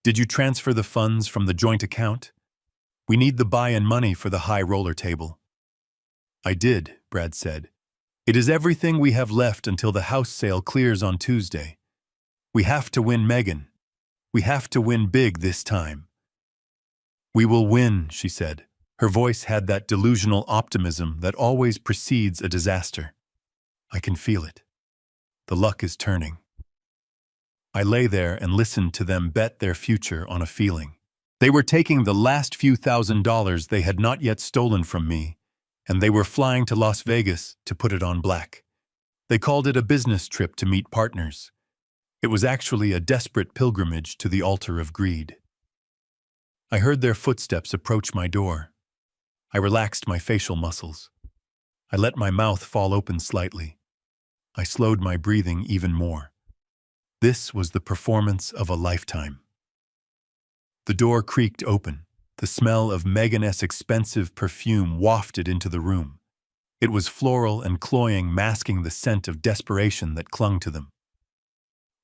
S1: "Did you transfer the funds from the joint account? We need the buy-in money for the high roller table." "I did," Brad said. "It is everything we have left until the house sale clears on Tuesday. We have to win, Megan. We have to win big this time." "We will win," she said. Her voice had that delusional optimism that always precedes a disaster. "I can feel it. The luck is turning." I lay there and listened to them bet their future on a feeling. They were taking the last few $1,000s they had not yet stolen from me, and they were flying to Las Vegas to put it on black. They called it a business trip to meet partners. It was actually a desperate pilgrimage to the altar of greed. I heard their footsteps approach my door. I relaxed my facial muscles. I let my mouth fall open slightly. I slowed my breathing even more. This was the performance of a lifetime. The door creaked open. The smell of Megan's expensive perfume wafted into the room. It was floral and cloying, masking the scent of desperation that clung to them.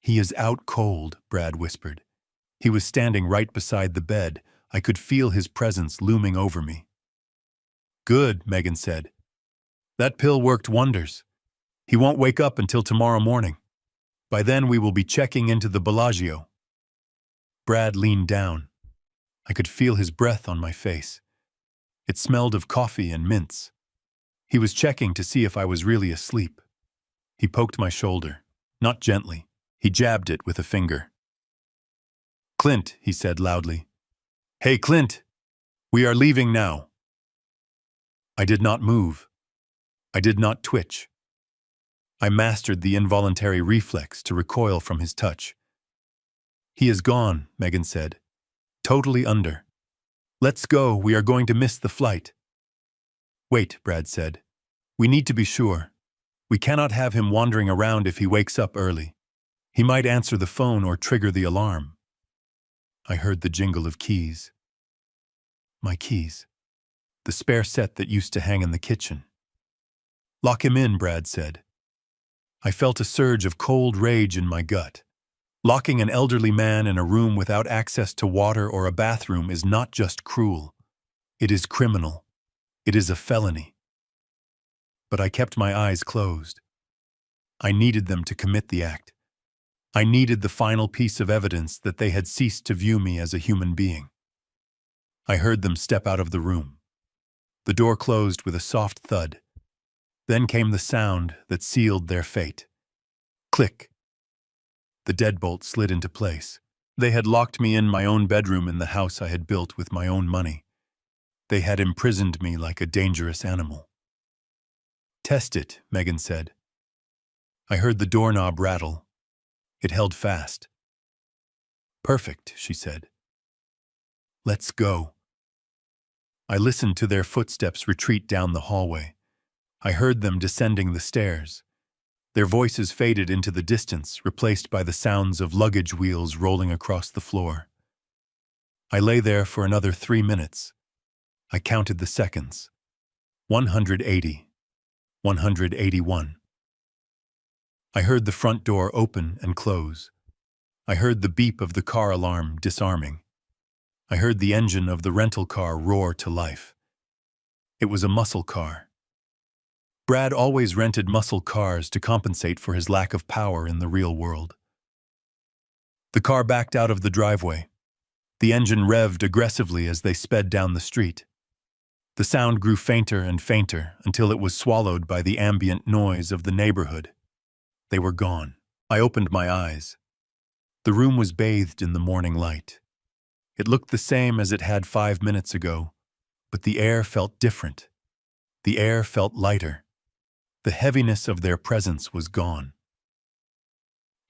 S1: "He is out cold," Brad whispered. He was standing right beside the bed. I could feel his presence looming over me. "Good," Megan said. "That pill worked wonders. He won't wake up until tomorrow morning. By then we will be checking into the Bellagio." Brad leaned down. I could feel his breath on my face. It smelled of coffee and mints. He was checking to see if I was really asleep. He poked my shoulder, not gently. He jabbed it with a finger. "Clint," he said loudly. "Hey, Clint, we are leaving now." I did not move. I did not twitch. I mastered the involuntary reflex to recoil from his touch. "He is gone," Megan said. "Totally under. Let's go, we are going to miss the flight." "Wait," Brad said. "We need to be sure. We cannot have him wandering around if he wakes up early. He might answer the phone or trigger the alarm." I heard the jingle of keys. My keys. The spare set that used to hang in the kitchen. "Lock him in," Brad said. I felt a surge of cold rage in my gut. Locking an elderly man in a room without access to water or a bathroom is not just cruel. It is criminal. It is a felony. But I kept my eyes closed. I needed them to commit the act. I needed the final piece of evidence that they had ceased to view me as a human being. I heard them step out of the room. The door closed with a soft thud. Then came the sound that sealed their fate. Click. The deadbolt slid into place. They had locked me in my own bedroom in the house I had built with my own money. They had imprisoned me like a dangerous animal. "Test it," Megan said. I heard the doorknob rattle. It held fast. "Perfect," she said. "Let's go." I listened to their footsteps retreat down the hallway. I heard them descending the stairs. Their voices faded into the distance, replaced by the sounds of luggage wheels rolling across the floor. I lay there for another 3 minutes. I counted the seconds. 180. 181. I heard the front door open and close. I heard the beep of the car alarm disarming. I heard the engine of the rental car roar to life. It was a muscle car. Brad always rented muscle cars to compensate for his lack of power in the real world. The car backed out of the driveway. The engine revved aggressively as they sped down the street. The sound grew fainter and fainter until it was swallowed by the ambient noise of the neighborhood. They were gone. I opened my eyes. The room was bathed in the morning light. It looked the same as it had 5 minutes ago, but the air felt different. The air felt lighter. The heaviness of their presence was gone.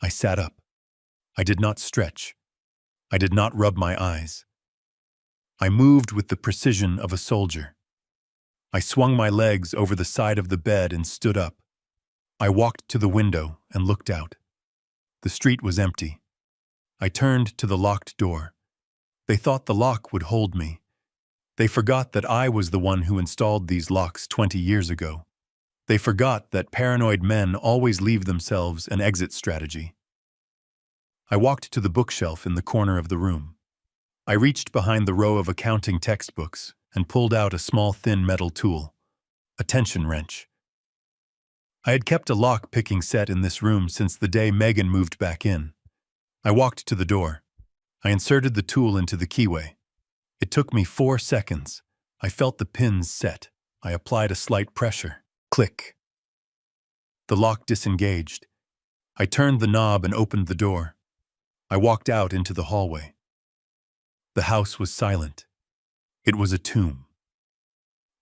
S1: I sat up. I did not stretch. I did not rub my eyes. I moved with the precision of a soldier. I swung my legs over the side of the bed and stood up. I walked to the window and looked out. The street was empty. I turned to the locked door. They thought the lock would hold me. They forgot that I was the one who installed these locks 20 years ago. They forgot that paranoid men always leave themselves an exit strategy. I walked to the bookshelf in the corner of the room. I reached behind the row of accounting textbooks and pulled out a small thin metal tool, a tension wrench. I had kept a lock-picking set in this room since the day Megan moved back in. I walked to the door. I inserted the tool into the keyway. It took me 4 seconds. I felt the pins set. I applied a slight pressure. Click. The lock disengaged. I turned the knob and opened the door. I walked out into the hallway. The house was silent. It was a tomb.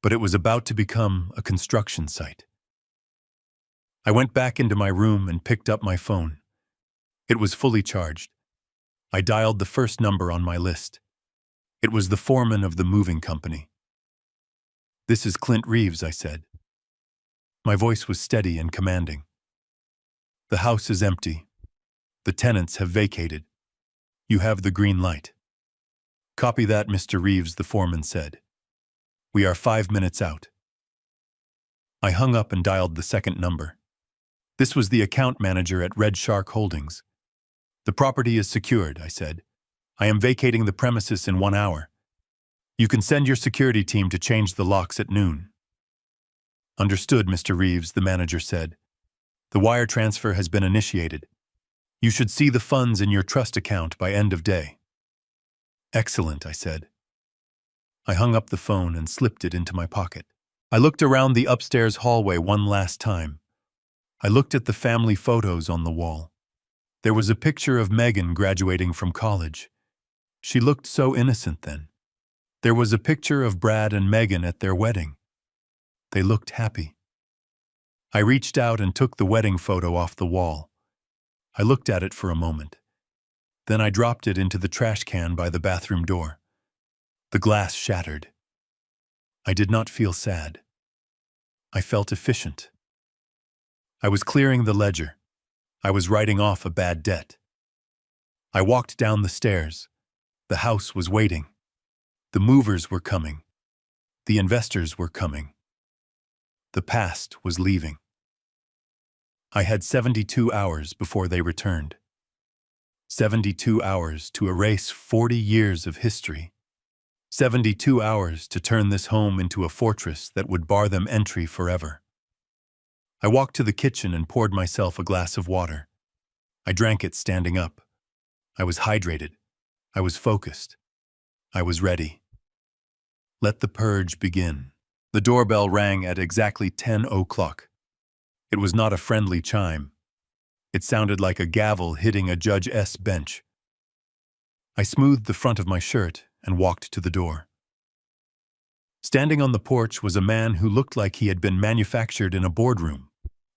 S1: But it was about to become a construction site. I went back into my room and picked up my phone. It was fully charged. I dialed the first number on my list. It was the foreman of the moving company. "This is Clint Reeves," I said. My voice was steady and commanding. "The house is empty. The tenants have vacated. You have the green light." "Copy that, Mr. Reeves," the foreman said. "We are 5 minutes out." I hung up and dialed the second number. This was the account manager at Red Shark Holdings. "The property is secured," I said. "I am vacating the premises in 1 hour. You can send your security team to change the locks at noon." "Understood, Mr. Reeves," the manager said. "The wire transfer has been initiated. You should see the funds in your trust account by end of day." "Excellent," I said. I hung up the phone and slipped it into my pocket. I looked around the upstairs hallway one last time. I looked at the family photos on the wall. There was a picture of Megan graduating from college. She looked so innocent then. There was a picture of Brad and Megan at their wedding. They looked happy. I reached out and took the wedding photo off the wall. I looked at it for a moment. Then I dropped it into the trash can by the bathroom door. The glass shattered. I did not feel sad. I felt efficient. I was clearing the ledger. I was writing off a bad debt. I walked down the stairs. The house was waiting. The movers were coming. The investors were coming. The past was leaving. I had 72 hours before they returned. 72 hours to erase 40 years of history. 72 hours to turn this home into a fortress that would bar them entry forever. I walked to the kitchen and poured myself a glass of water. I drank it standing up. I was hydrated. I was focused. I was ready. Let the purge begin. The doorbell rang at exactly 10 o'clock. It was not a friendly chime. It sounded like a gavel hitting a Judge S. bench. I smoothed the front of my shirt and walked to the door. Standing on the porch was a man who looked like he had been manufactured in a boardroom.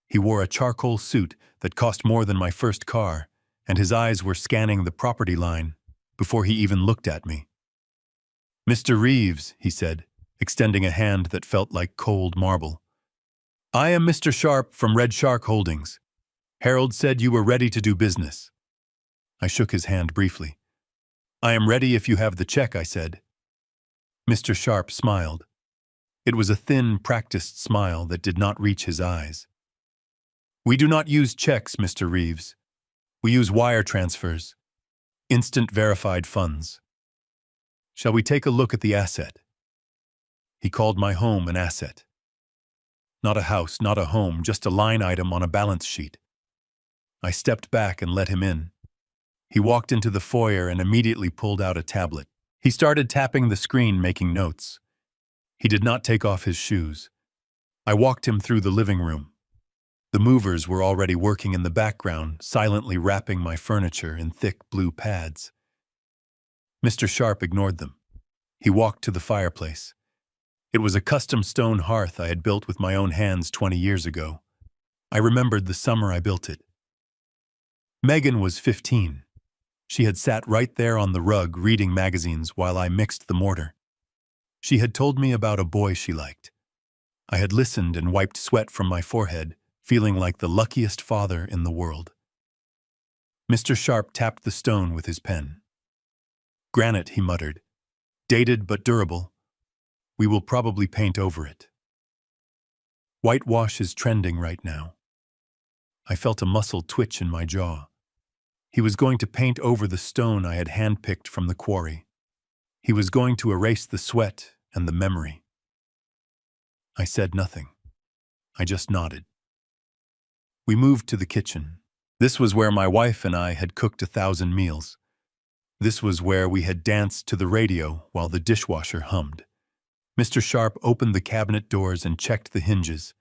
S1: He wore a charcoal suit that cost more than my first car, and his eyes were scanning the property line before he even looked at me. "Mr. Reeves," he said, extending a hand that felt like cold marble. "I am Mr. Sharp from Red Shark Holdings. Harold said you were ready to do business." I shook his hand briefly. I am ready if you have the check, I said. Mr. Sharp smiled. It was a thin, practiced smile that did not reach his eyes. We do not use checks, Mr. Reeves. We use wire transfers. Instant verified funds. Shall we take a look at the asset? He called my home an asset. Not a house, not a home, just a line item on a balance sheet. I stepped back and let him in. He walked into the foyer and immediately pulled out a tablet. He started tapping the screen, making notes. He did not take off his shoes. I walked him through the living room. The movers were already working in the background, silently wrapping my furniture in thick blue pads. Mr. Sharp ignored them. He walked to the fireplace. It was a custom stone hearth I had built with my own hands 20 years ago. I remembered the summer I built it. Megan was 15. She had sat right there on the rug reading magazines while I mixed the mortar. She had told me about a boy she liked. I had listened and wiped sweat from my forehead, feeling like the luckiest father in the world. Mr. Sharp tapped the stone with his pen. Granite, he muttered. Dated but durable. We will probably paint over it. Whitewash is trending right now. I felt a muscle twitch in my jaw. He was going to paint over the stone I had handpicked from the quarry. He was going to erase the sweat and the memory. I said nothing. I just nodded. We moved to the kitchen. This was where my wife and I had cooked 1,000 meals. This was where we had danced to the radio while the dishwasher hummed. Mr. Sharp opened the cabinet doors and checked the hinges.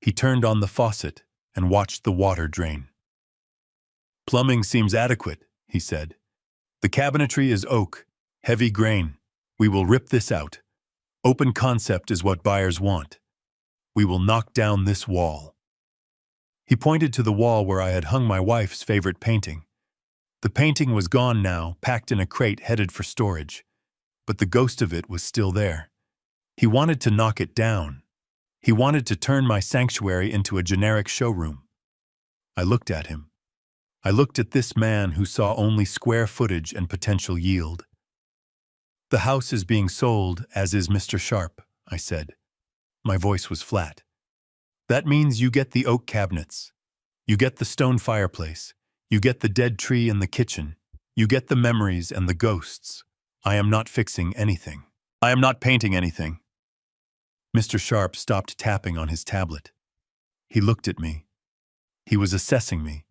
S1: He turned on the faucet and watched the water drain. Plumbing seems adequate, he said. The cabinetry is oak, heavy grain. We will rip this out. Open concept is what buyers want. We will knock down this wall. He pointed to the wall where I had hung my wife's favorite painting. The painting was gone now, packed in a crate headed for storage. But the ghost of it was still there. He wanted to knock it down. He wanted to turn my sanctuary into a generic showroom. I looked at him. I looked at this man who saw only square footage and potential yield. The house is being sold, as is Mr. Sharp, I said. My voice was flat. That means you get the oak cabinets. You get the stone fireplace. You get the dead tree in the kitchen. You get the memories and the ghosts. I am not fixing anything. I am not painting anything. Mr. Sharp stopped tapping on his tablet. He looked at me. He was assessing me.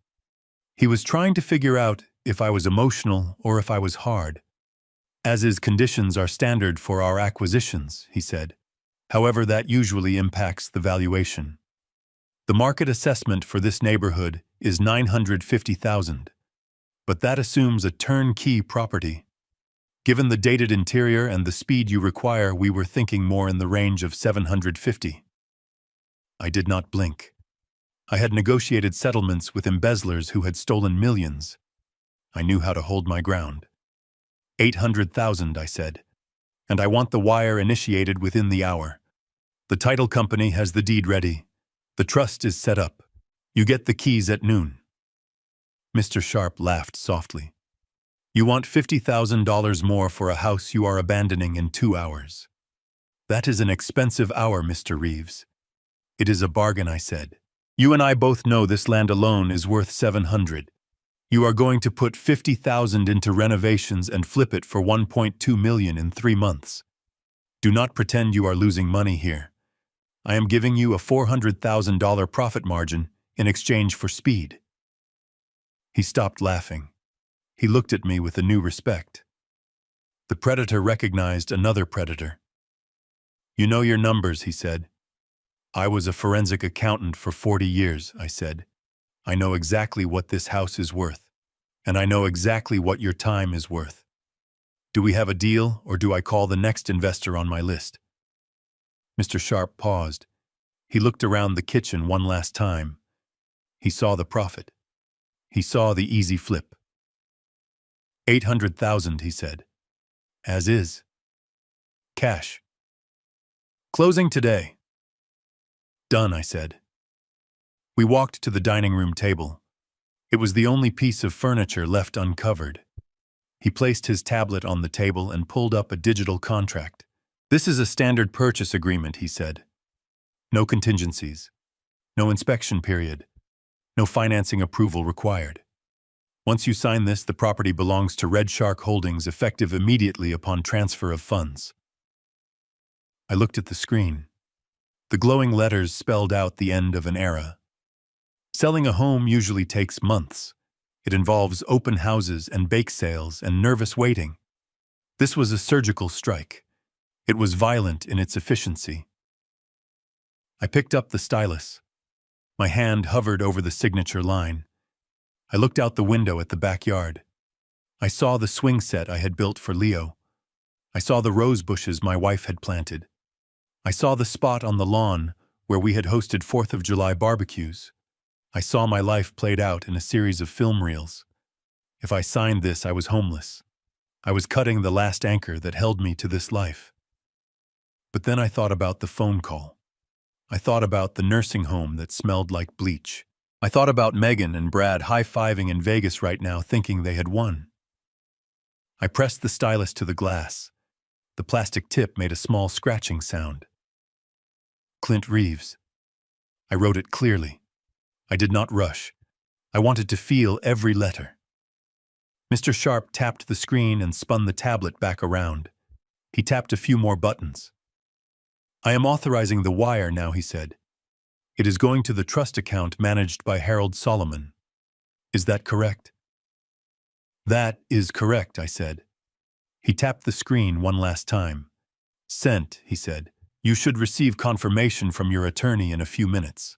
S1: He was trying to figure out if I was emotional or if I was hard. As is, conditions are standard for our acquisitions, he said. However, that usually impacts the valuation. The market assessment for this neighborhood is $950,000, but that assumes a turnkey property. Given the dated interior and the speed you require, we were thinking more in the range of $750,000. I did not blink. I had negotiated settlements with embezzlers who had stolen millions. I knew how to hold my ground. $800,000, I said, and I want the wire initiated within the hour. The title company has the deed ready. The trust is set up. You get the keys at noon. Mr. Sharp laughed softly. You want $50,000 more for a house you are abandoning in 2 hours. That is an expensive hour, Mr. Reeves. It is a bargain, I said. You and I both know this land alone is worth $700,000. You are going to put $50,000 into renovations and flip it for $1.2 million in 3 months. Do not pretend you are losing money here. I am giving you a $400,000 profit margin in exchange for speed. He stopped laughing. He looked at me with a new respect. The predator recognized another predator. You know your numbers, he said. I was a forensic accountant for 40 years, I said. I know exactly what this house is worth, and I know exactly what your time is worth. Do we have a deal, or do I call the next investor on my list? Mr. Sharp paused. He looked around the kitchen one last time. He saw the profit. He saw the easy flip. $800,000, he said. As is. Cash. Closing today. Done, I said. We walked to the dining room table. It was the only piece of furniture left uncovered. He placed his tablet on the table and pulled up a digital contract. "This is a standard purchase agreement," he said. "No contingencies. No inspection period. No financing approval required. Once you sign this, the property belongs to Red Shark Holdings, effective immediately upon transfer of funds." I looked at the screen. The glowing letters spelled out the end of an era. Selling a home usually takes months. It involves open houses and bake sales and nervous waiting. This was a surgical strike. It was violent in its efficiency. I picked up the stylus. My hand hovered over the signature line. I looked out the window at the backyard. I saw the swing set I had built for Leo. I saw the rose bushes my wife had planted. I saw the spot on the lawn where we had hosted 4th of July barbecues. I saw my life played out in a series of film reels. If I signed this, I was homeless. I was cutting the last anchor that held me to this life. But then I thought about the phone call. I thought about the nursing home that smelled like bleach. I thought about Megan and Brad high-fiving in Vegas right now, thinking they had won. I pressed the stylus to the glass. The plastic tip made a small scratching sound. Clint Reeves. I wrote it clearly. I did not rush. I wanted to feel every letter. Mr. Sharp tapped the screen and spun the tablet back around. He tapped a few more buttons. "I am authorizing the wire now," he said. "It is going to the trust account managed by Harold Solomon. Is that correct?" "That is correct," I said. He tapped the screen one last time. "Sent," he said. "You should receive confirmation from your attorney in a few minutes."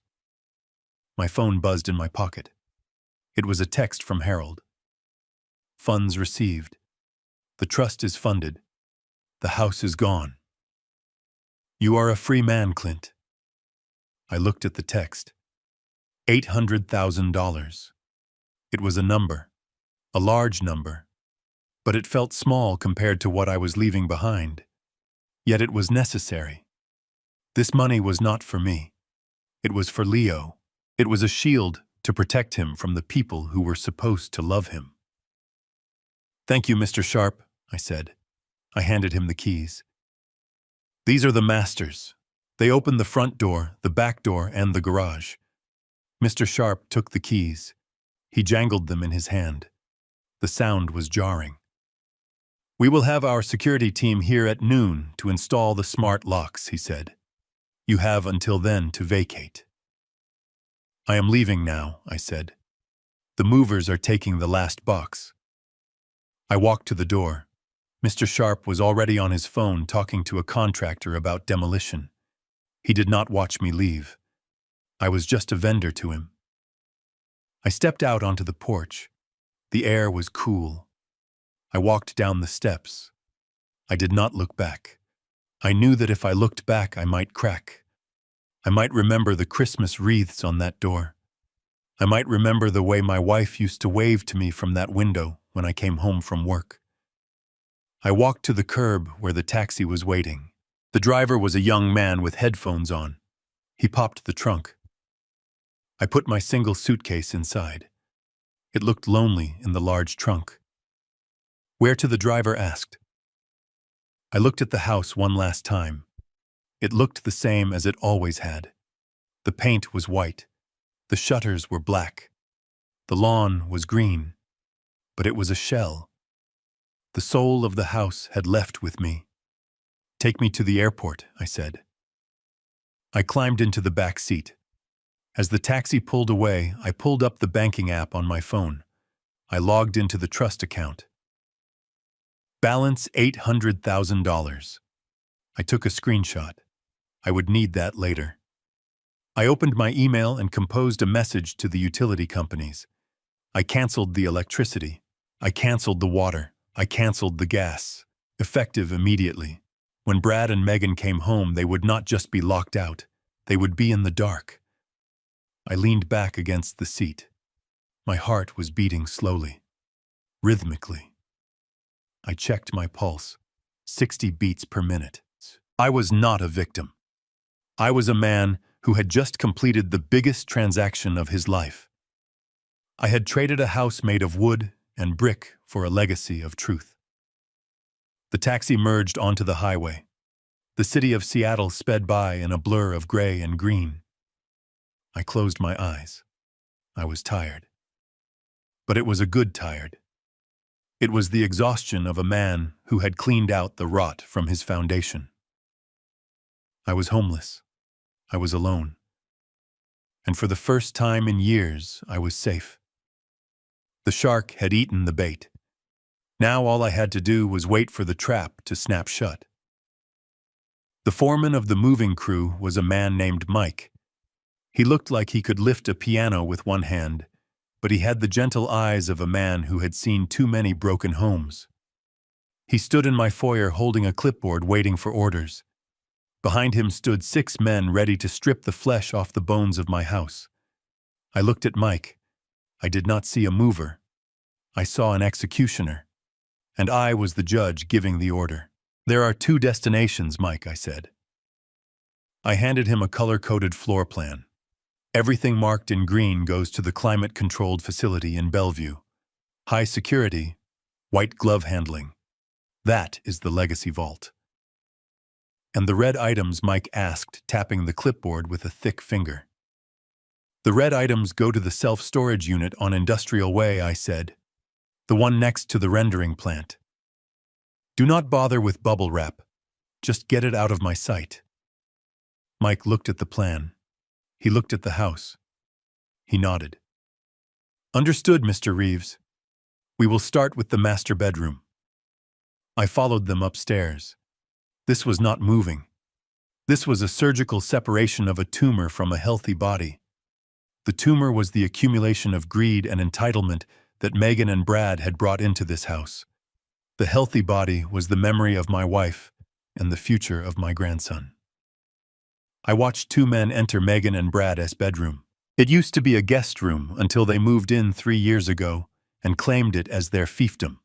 S1: My phone buzzed in my pocket. It was a text from Harold. "Funds received. The trust is funded. The house is gone. You are a free man, Clint." I looked at the text. $800,000. It was a number, a large number, but it felt small compared to what I was leaving behind. Yet it was necessary. This money was not for me. It was for Leo. It was a shield to protect him from the people who were supposed to love him. "Thank you, Mr. Sharp," I said. I handed him the keys. "These are the masters. They opened the front door, the back door, and the garage." Mr. Sharp took the keys. He jangled them in his hand. The sound was jarring. "We will have our security team here at noon to install the smart locks," he said. "You have until then to vacate." "I am leaving now," I said. "The movers are taking the last box." I walked to the door. Mr. Sharp was already on his phone talking to a contractor about demolition. He did not watch me leave. I was just a vendor to him. I stepped out onto the porch. The air was cool. I walked down the steps. I did not look back. I knew that if I looked back, I might crack. I might remember the Christmas wreaths on that door. I might remember the way my wife used to wave to me from that window when I came home from work. I walked to the curb where the taxi was waiting. The driver was a young man with headphones on. He popped the trunk. I put my single suitcase inside. It looked lonely in the large trunk. "Where to?" the driver asked. I looked at the house one last time. It looked the same as it always had. The paint was white. The shutters were black. The lawn was green. But it was a shell. The soul of the house had left with me. "Take me to the airport," I said. I climbed into the back seat. As the taxi pulled away, I pulled up the banking app on my phone. I logged into the trust account. Balance $800,000. I took a screenshot. I would need that later. I opened my email and composed a message to the utility companies. I canceled the electricity. I canceled the water. I canceled the gas. Effective immediately. When Brad and Megan came home, they would not just be locked out. They would be in the dark. I leaned back against the seat. My heart was beating slowly, rhythmically. I checked my pulse. 60 beats per minute. I was not a victim. I was a man who had just completed the biggest transaction of his life. I had traded a house made of wood and brick for a legacy of truth. The taxi merged onto the highway. The city of Seattle sped by in a blur of gray and green. I closed my eyes. I was tired. But it was a good tired. It was the exhaustion of a man who had cleaned out the rot from his foundation. I was homeless. I was alone. And for the first time in years, I was safe. The shark had eaten the bait. Now all I had to do was wait for the trap to snap shut. The foreman of the moving crew was a man named Mike. He looked like he could lift a piano with one hand, but he had the gentle eyes of a man who had seen too many broken homes. He stood in my foyer holding a clipboard waiting for orders. Behind him stood 6 men ready to strip the flesh off the bones of my house. I looked at Mike. I did not see a mover. I saw an executioner. And I was the judge giving the order. "There are 2 destinations, Mike," I said. I handed him a color-coded floor plan. Everything marked in green goes to the climate-controlled facility in Bellevue. High security, white glove handling. That is the legacy vault. "And the red items?" Mike asked, tapping the clipboard with a thick finger. "The red items go to the self-storage unit on Industrial Way," I said. "The one next to the rendering plant. Do not bother with bubble wrap. Just get it out of my sight." Mike looked at the plan. He looked at the house. He nodded. "Understood, Mr. Reeves. We will start with the master bedroom." I followed them upstairs. This was not moving. This was a surgical separation of a tumor from a healthy body. The tumor was the accumulation of greed and entitlement that Megan and Brad had brought into this house. The healthy body was the memory of my wife and the future of my grandson. I watched 2 men enter Megan and Brad's bedroom. It used to be a guest room until they moved in 3 years ago and claimed it as their fiefdom.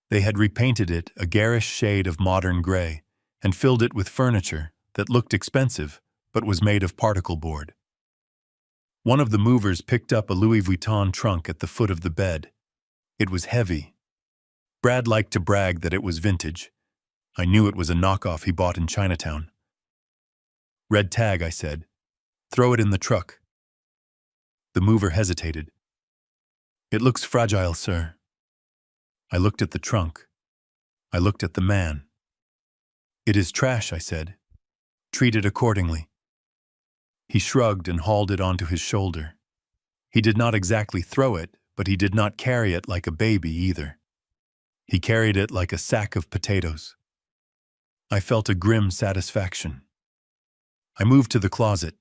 S1: They had repainted it a garish shade of modern gray and filled it with furniture that looked expensive but was made of particle board. One of the movers picked up a Louis Vuitton trunk at the foot of the bed. It was heavy. Brad liked to brag that it was vintage. I knew it was a knockoff he bought in Chinatown. "Red tag," I said. "Throw it in the truck." The mover hesitated. "It looks fragile, sir." I looked at the trunk. I looked at the man. "It is trash," I said. "Treat it accordingly." He shrugged and hauled it onto his shoulder. He did not exactly throw it, but he did not carry it like a baby either. He carried it like a sack of potatoes. I felt a grim satisfaction. I moved to the closet.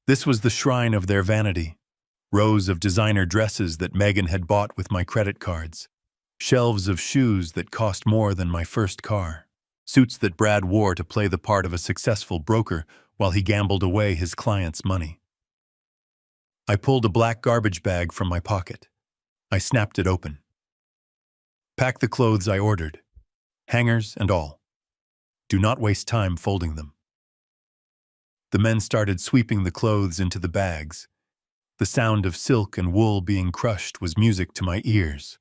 S1: This was the shrine of their vanity. Rows of designer dresses that Megan had bought with my credit cards. Shelves of shoes that cost more than my first car. Suits that Brad wore to play the part of a successful broker while he gambled away his clients' money. I pulled a black garbage bag from my pocket. I snapped it open. "Pack the clothes I ordered. Hangers and all. Do not waste time folding them." The men started sweeping the clothes into the bags. The sound of silk and wool being crushed was music to my ears.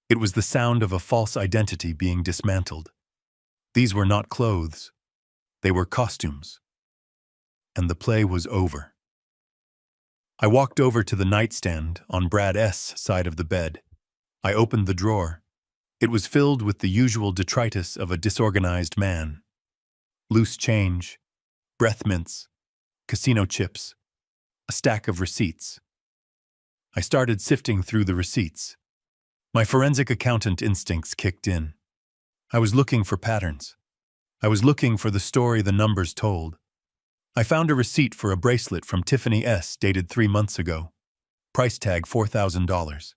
S1: It was the sound of a false identity being dismantled. These were not clothes. They were costumes. And the play was over. I walked over to the nightstand on Brad's side of the bed. I opened the drawer. It was filled with the usual detritus of a disorganized man. Loose change, breath mints, casino chips, a stack of receipts. I started sifting through the receipts. My forensic accountant instincts kicked in. I was looking for patterns. I was looking for the story the numbers told. I found a receipt for a bracelet from Tiffany S. dated 3 months ago. Price tag $4,000.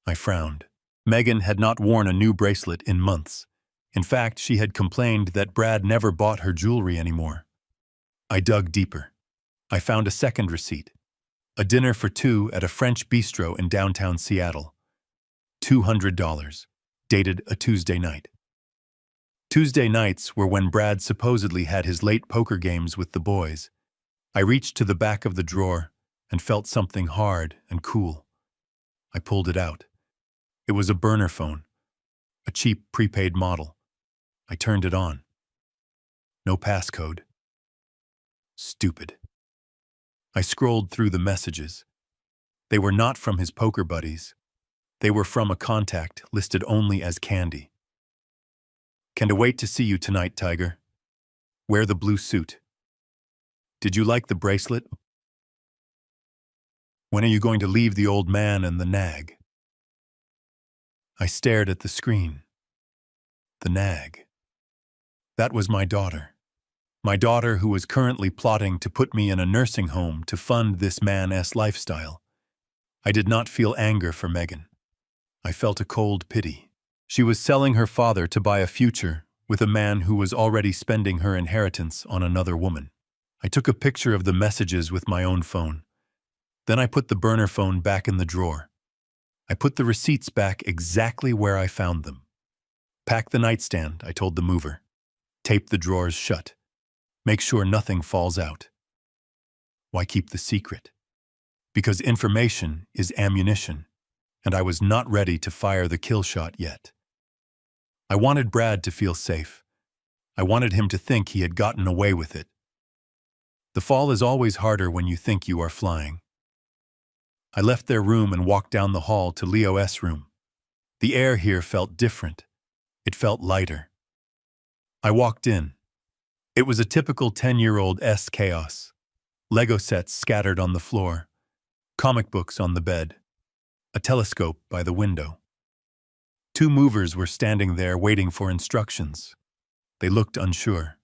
S1: I frowned. Megan had not worn a new bracelet in months. In fact, she had complained that Brad never bought her jewelry anymore. I dug deeper. I found a second receipt. A dinner for 2 at a French bistro in downtown Seattle. $200. Dated a Tuesday night. Tuesday nights were when Brad supposedly had his late poker games with the boys. I reached to the back of the drawer and felt something hard and cool. I pulled it out. It was a burner phone, a cheap prepaid model. I turned it on. No passcode. Stupid. I scrolled through the messages. They were not from his poker buddies. They were from a contact listed only as Candy. Can't wait to see you tonight, Tiger. Wear the blue suit. Did you like the bracelet? When are you going to leave the old man and the nag? I stared at the screen. The nag. That was my daughter. My daughter who was currently plotting to put me in a nursing home to fund this man's lifestyle. I did not feel anger for Megan. I felt a cold pity. She was selling her father to buy a future with a man who was already spending her inheritance on another woman. I took a picture of the messages with my own phone. Then I put the burner phone back in the drawer. I put the receipts back exactly where I found them. Pack the nightstand, I told the mover. Tape the drawers shut. Make sure nothing falls out. Why keep the secret? Because information is ammunition, and I was not ready to fire the kill shot yet. I wanted Brad to feel safe. I wanted him to think he had gotten away with it. The fall is always harder when you think you are flying. I left their room and walked down the hall to Leo's room. The air here felt different. It felt lighter. I walked in. It was a typical 10-year-old's chaos. Lego sets scattered on the floor, comic books on the bed, a telescope by the window. 2 movers were standing there waiting for instructions. They looked unsure.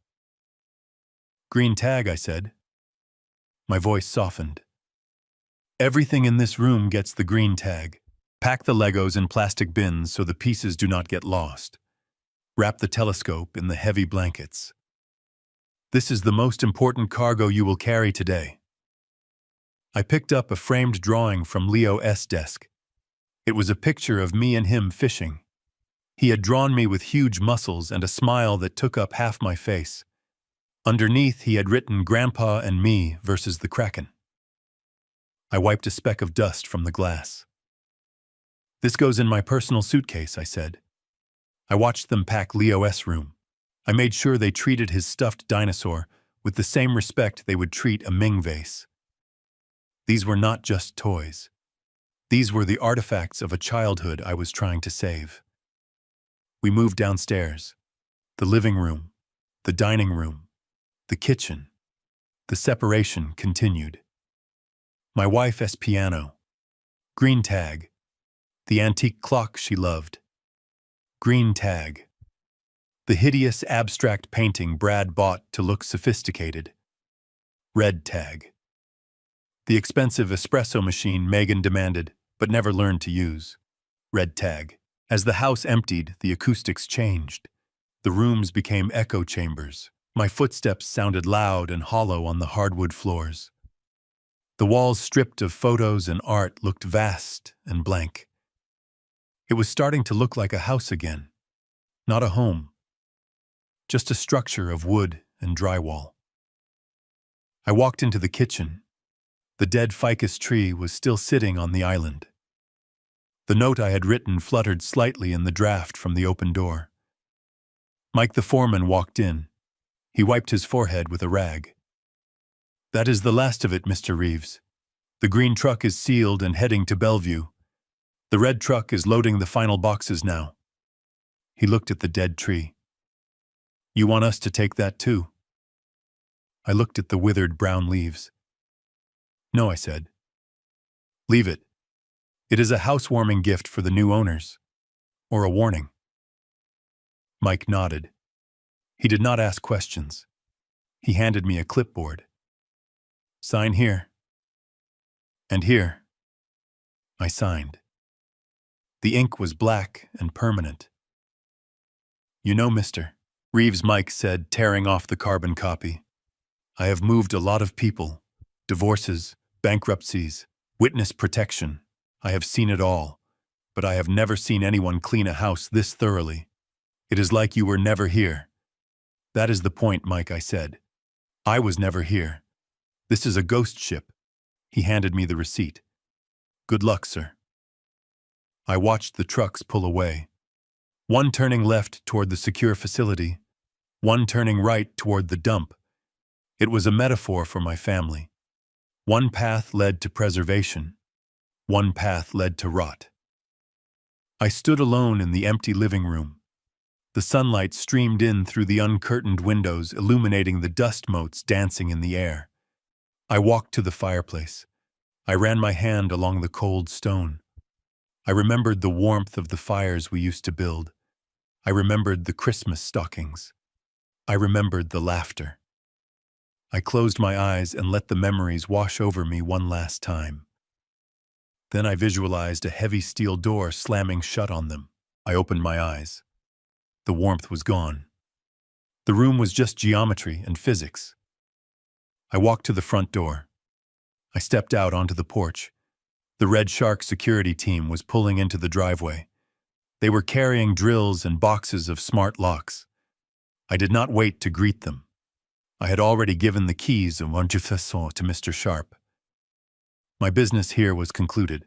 S1: Green tag, I said. My voice softened. Everything in this room gets the green tag. Pack the Legos in plastic bins so the pieces do not get lost. Wrap the telescope in the heavy blankets. This is the most important cargo you will carry today. I picked up a framed drawing from Leo's desk. It was a picture of me and him fishing. He had drawn me with huge muscles and a smile that took up half my face. Underneath, he had written Grandpa and me versus the Kraken. I wiped a speck of dust from the glass. This goes in my personal suitcase, I said. I watched them pack Leo's room. I made sure they treated his stuffed dinosaur with the same respect they would treat a Ming vase. These were not just toys. These were the artifacts of a childhood I was trying to save. We moved downstairs. The living room, the dining room, the kitchen. The separation continued. My wife's piano. Green tag. The antique clock she loved. Green tag. The hideous abstract painting Brad bought to look sophisticated. Red tag. The expensive espresso machine Megan demanded, but never learned to use. Red tag. As the house emptied, the acoustics changed. The rooms became echo chambers. My footsteps sounded loud and hollow on the hardwood floors. The walls stripped of photos and art looked vast and blank. It was starting to look like a house again, not a home, just a structure of wood and drywall. I walked into the kitchen. The dead ficus tree was still sitting on the island. The note I had written fluttered slightly in the draft from the open door. Mike the foreman walked in. He wiped his forehead with a rag. That is the last of it, Mr. Reeves. The green truck is sealed and heading to Bellevue. The red truck is loading the final boxes now. He looked at the dead tree. You want us to take that too? I looked at the withered brown leaves. No, I said. Leave it. It is a housewarming gift for the new owners. Or a warning. Mike nodded. He did not ask questions. He handed me a clipboard. Sign here. And here. I signed. The ink was black and permanent. You know, Mr. Reeves, Mike said, tearing off the carbon copy. I have moved a lot of people. Divorces, bankruptcies, witness protection. I have seen it all. But I have never seen anyone clean a house this thoroughly. It is like you were never here. That is the point, Mike, I said. I was never here. This is a ghost ship. He handed me the receipt. Good luck, sir. I watched the trucks pull away. One turning left toward the secure facility, one turning right toward the dump. It was a metaphor for my family. One path led to preservation. One path led to rot. I stood alone in the empty living room. The sunlight streamed in through the uncurtained windows, illuminating the dust motes dancing in the air. I walked to the fireplace. I ran my hand along the cold stone. I remembered the warmth of the fires we used to build. I remembered the Christmas stockings. I remembered the laughter. I closed my eyes and let the memories wash over me one last time. Then I visualized a heavy steel door slamming shut on them. I opened my eyes. The warmth was gone. The room was just geometry and physics. I walked to the front door. I stepped out onto the porch. The Red Shark security team was pulling into the driveway. They were carrying drills and boxes of smart locks. I did not wait to greet them. I had already given the keys of revengestory to Mr. Sharp. My business here was concluded.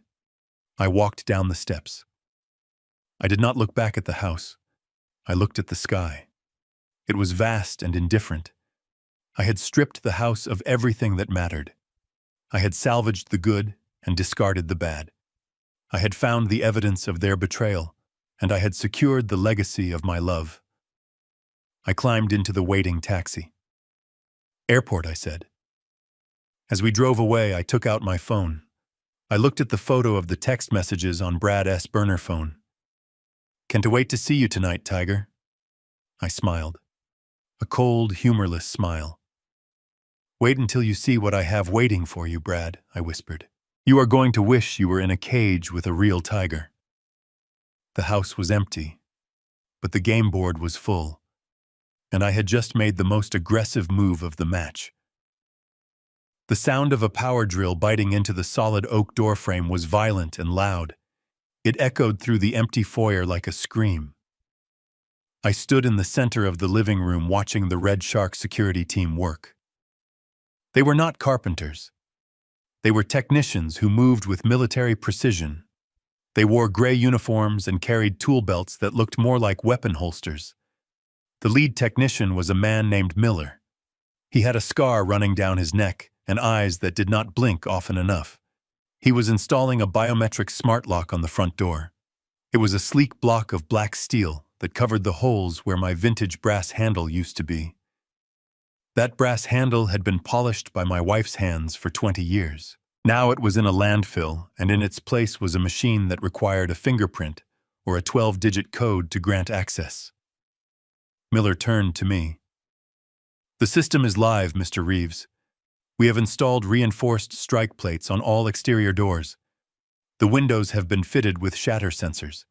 S1: I walked down the steps. I did not look back at the house. I looked at the sky. It was vast and indifferent. I had stripped the house of everything that mattered. I had salvaged the good and discarded the bad. I had found the evidence of their betrayal, and I had secured the legacy of my love. I climbed into the waiting taxi. "Airport," I said. As we drove away, I took out my phone. I looked at the photo of the text messages on Brad's burner phone. "Can't wait to see you tonight, Tiger." I smiled. A cold, humorless smile. "Wait until you see what I have waiting for you, Brad," I whispered. "You are going to wish you were in a cage with a real tiger." The house was empty, but the game board was full, and I had just made the most aggressive move of the match. The sound of a power drill biting into the solid oak doorframe was violent and loud. It echoed through the empty foyer like a scream. I stood in the center of the living room watching the Red Shark security team work. They were not carpenters. They were technicians who moved with military precision. They wore gray uniforms and carried tool belts that looked more like weapon holsters. The lead technician was a man named Miller. He had a scar running down his neck and eyes that did not blink often enough. He was installing a biometric smart lock on the front door. It was a sleek block of black steel that covered the holes where my vintage brass handle used to be. That brass handle had been polished by my wife's hands for 20 years. Now it was in a landfill, and in its place was a machine that required a fingerprint or a 12-digit code to grant access. Miller turned to me. "The system is live, Mr. Reeves. We have installed reinforced strike plates on all exterior doors. The windows have been fitted with shatter sensors.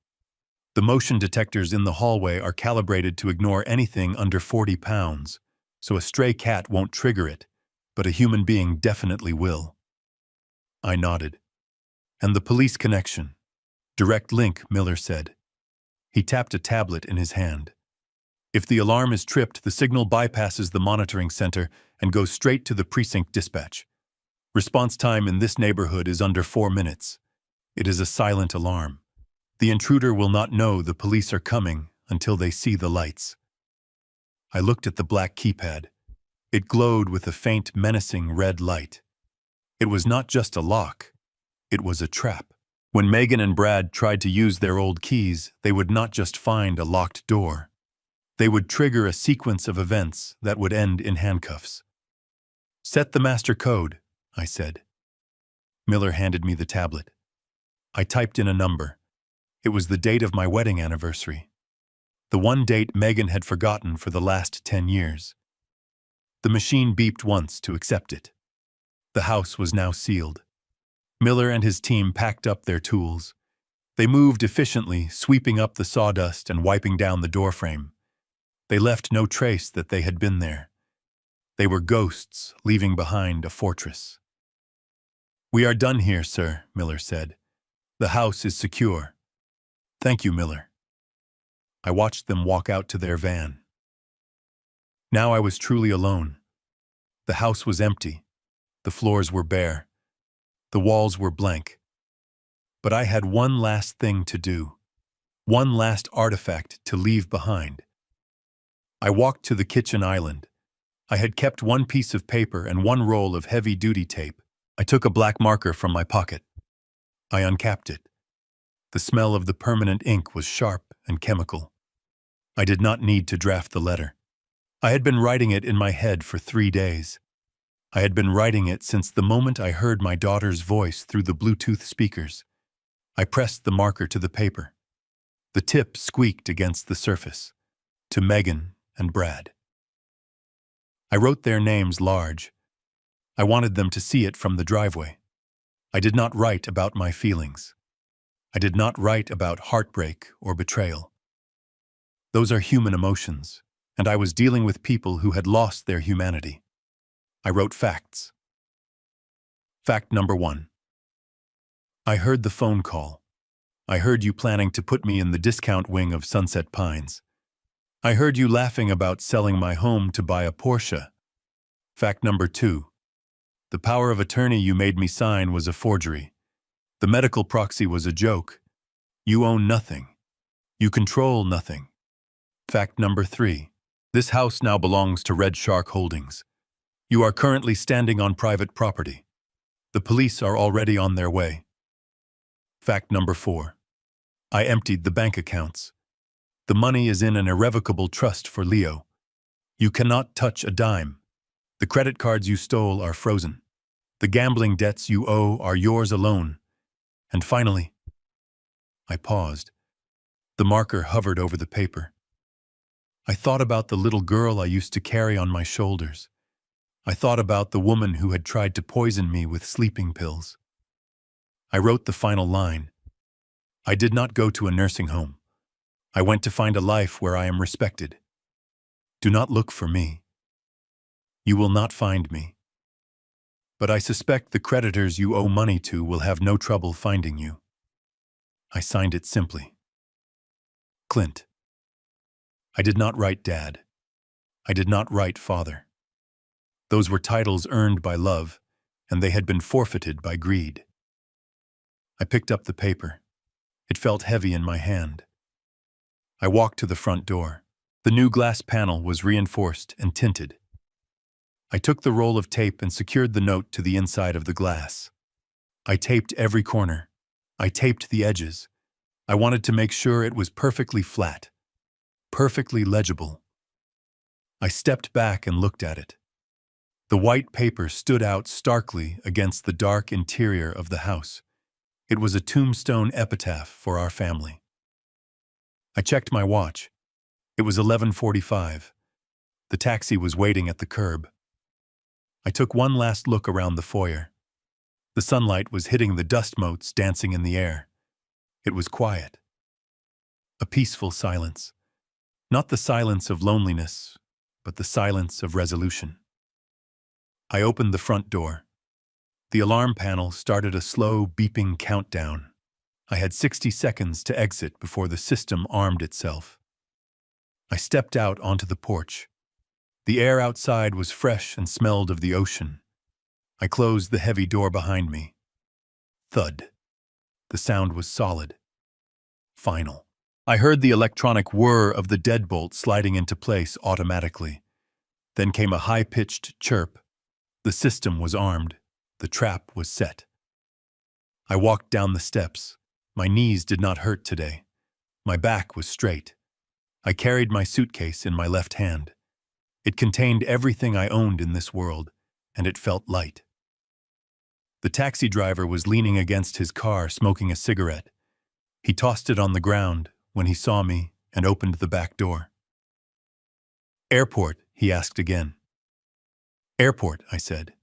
S1: The motion detectors in the hallway are calibrated to ignore anything under 40 pounds, so a stray cat won't trigger it, but a human being definitely will." I nodded. "And the police connection. Direct link," Miller said. He tapped a tablet in his hand. "If the alarm is tripped, the signal bypasses the monitoring center and goes straight to the precinct dispatch. Response time in this neighborhood is under 4 minutes. It is a silent alarm. The intruder will not know the police are coming until they see the lights." I looked at the black keypad. It glowed with a faint, menacing red light. It was not just a lock. It was a trap. When Megan and Brad tried to use their old keys, they would not just find a locked door. They would trigger a sequence of events that would end in handcuffs. "Set the master code," I said. Miller handed me the tablet. I typed in a number. It was the date of my wedding anniversary. The one date Megan had forgotten for the last 10 years. The machine beeped once to accept it. The house was now sealed. Miller and his team packed up their tools. They moved efficiently, sweeping up the sawdust and wiping down the doorframe. They left no trace that they had been there. They were ghosts, leaving behind a fortress. "We are done here, sir," Miller said. "The house is secure." "Thank you, Miller." I watched them walk out to their van. Now I was truly alone. The house was empty. The floors were bare. The walls were blank. But I had one last thing to do, one last artifact to leave behind. I walked to the kitchen island. I had kept one piece of paper and one roll of heavy-duty tape. I took a black marker from my pocket. I uncapped it. The smell of the permanent ink was sharp and chemical. I did not need to draft the letter. I had been writing it in my head for 3 days. I had been writing it since the moment I heard my daughter's voice through the Bluetooth speakers. I pressed the marker to the paper. The tip squeaked against the surface. To Megan and Brad. I wrote their names large. I wanted them to see it from the driveway. I did not write about my feelings. I did not write about heartbreak or betrayal. Those are human emotions, and I was dealing with people who had lost their humanity. I wrote facts. Fact number 1. I heard the phone call. I heard you planning to put me in the discount wing of Sunset Pines. I heard you laughing about selling my home to buy a Porsche. Fact number 2. The power of attorney you made me sign was a forgery. The medical proxy was a joke. You own nothing. You control nothing. Fact number 3. This house now belongs to Red Shark Holdings. You are currently standing on private property. The police are already on their way. Fact number 4. I emptied the bank accounts. The money is in an irrevocable trust for Leo. You cannot touch a dime. The credit cards you stole are frozen. The gambling debts you owe are yours alone. And finally, I paused. The marker hovered over the paper. I thought about the little girl I used to carry on my shoulders. I thought about the woman who had tried to poison me with sleeping pills. I wrote the final line. I did not go to a nursing home. I went to find a life where I am respected. Do not look for me. You will not find me. But I suspect the creditors you owe money to will have no trouble finding you. I signed it simply. Clint. I did not write Dad. I did not write Father. Those were titles earned by love, and they had been forfeited by greed. I picked up the paper. It felt heavy in my hand. I walked to the front door. The new glass panel was reinforced and tinted. I took the roll of tape and secured the note to the inside of the glass. I taped every corner. I taped the edges. I wanted to make sure it was perfectly flat, perfectly legible. I stepped back and looked at it. The white paper stood out starkly against the dark interior of the house. It was a tombstone epitaph for our family. I checked my watch. It was 11:45. The taxi was waiting at the curb. I took one last look around the foyer. The sunlight was hitting the dust motes dancing in the air. It was quiet. A peaceful silence. Not the silence of loneliness, but the silence of resolution. I opened the front door. The alarm panel started a slow, beeping countdown. I had 60 seconds to exit before the system armed itself. I stepped out onto the porch. The air outside was fresh and smelled of the ocean. I closed the heavy door behind me. Thud. The sound was solid. Final. I heard the electronic whir of the deadbolt sliding into place automatically. Then came a high-pitched chirp. The system was armed. The trap was set. I walked down the steps. My knees did not hurt today. My back was straight. I carried my suitcase in my left hand. It contained everything I owned in this world, and it felt light. The taxi driver was leaning against his car, smoking a cigarette. He tossed it on the ground when he saw me and opened the back door. "Airport," he asked again. "Airport," I said.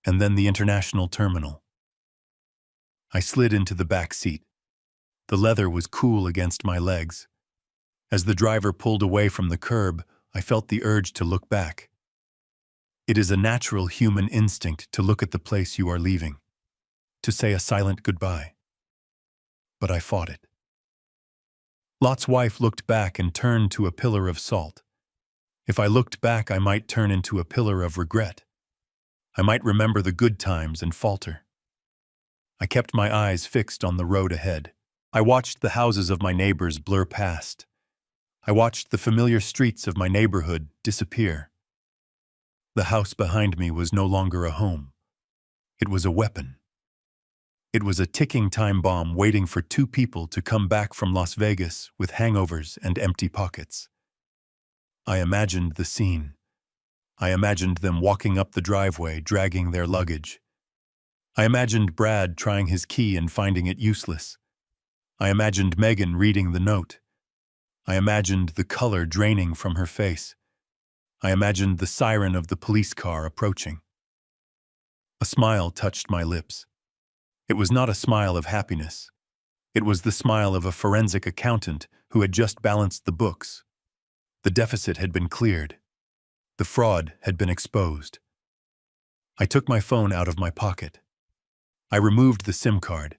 S1: And then the international terminal. I slid into the back seat. The leather was cool against my legs. As the driver pulled away from the curb, I felt the urge to look back. It is a natural human instinct to look at the place you are leaving, to say a silent goodbye. But I fought it. Lot's wife looked back and turned to a pillar of salt. If I looked back, I might turn into a pillar of regret. I might remember the good times and falter. I kept my eyes fixed on the road ahead. I watched the houses of my neighbors blur past. I watched the familiar streets of my neighborhood disappear. The house behind me was no longer a home. It was a weapon. It was a ticking time bomb waiting for two people to come back from Las Vegas with hangovers and empty pockets. I imagined the scene. I imagined them walking up the driveway, dragging their luggage. I imagined Brad trying his key and finding it useless. I imagined Megan reading the note. I imagined the color draining from her face. I imagined the siren of the police car approaching. A smile touched my lips. It was not a smile of happiness. It was the smile of a forensic accountant who had just balanced the books. The deficit had been cleared. The fraud had been exposed. I took my phone out of my pocket. I removed the SIM card.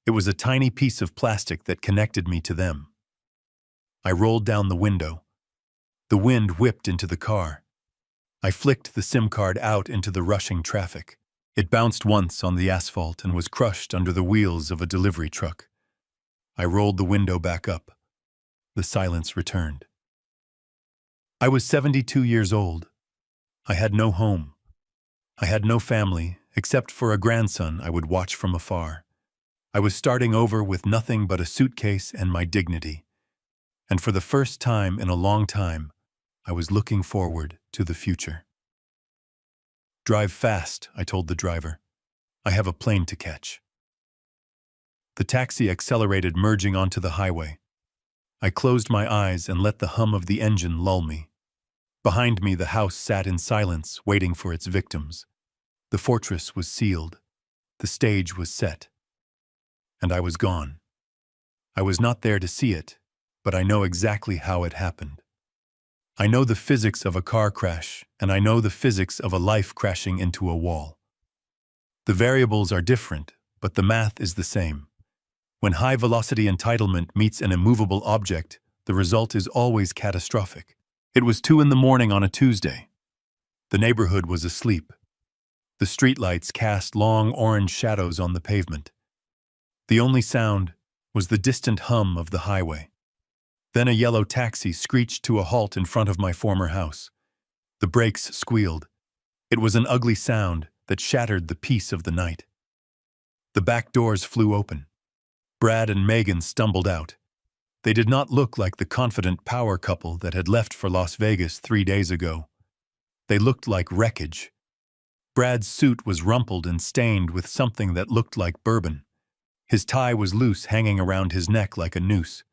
S1: It was a tiny piece of plastic that connected me to them. I rolled down the window. The wind whipped into the car. I flicked the SIM card out into the rushing traffic. It bounced once on the asphalt and was crushed under the wheels of a delivery truck. I rolled the window back up. The silence returned. I was 72 years old. I had no home. I had no family, except for a grandson I would watch from afar. I was starting over with nothing but a suitcase and my dignity. And for the first time in a long time, I was looking forward to the future. "Drive fast," I told the driver. "I have a plane to catch." The taxi accelerated, merging onto the highway. I closed my eyes and let the hum of the engine lull me. Behind me, the house sat in silence, waiting for its victims. The fortress was sealed. The stage was set. And I was gone. I was not there to see it, but I know exactly how it happened. I know the physics of a car crash, and I know the physics of a life crashing into a wall. The variables are different, but the math is the same. When high-velocity entitlement meets an immovable object, the result is always catastrophic. It was 2 a.m. on a Tuesday. The neighborhood was asleep. The streetlights cast long orange shadows on the pavement. The only sound was the distant hum of the highway. Then a yellow taxi screeched to a halt in front of my former house. The brakes squealed. It was an ugly sound that shattered the peace of the night. The back doors flew open. Brad and Megan stumbled out. They did not look like the confident power couple that had left for Las Vegas 3 days ago. They looked like wreckage. Brad's suit was rumpled and stained with something that looked like bourbon. His tie was loose, hanging around his neck like a noose.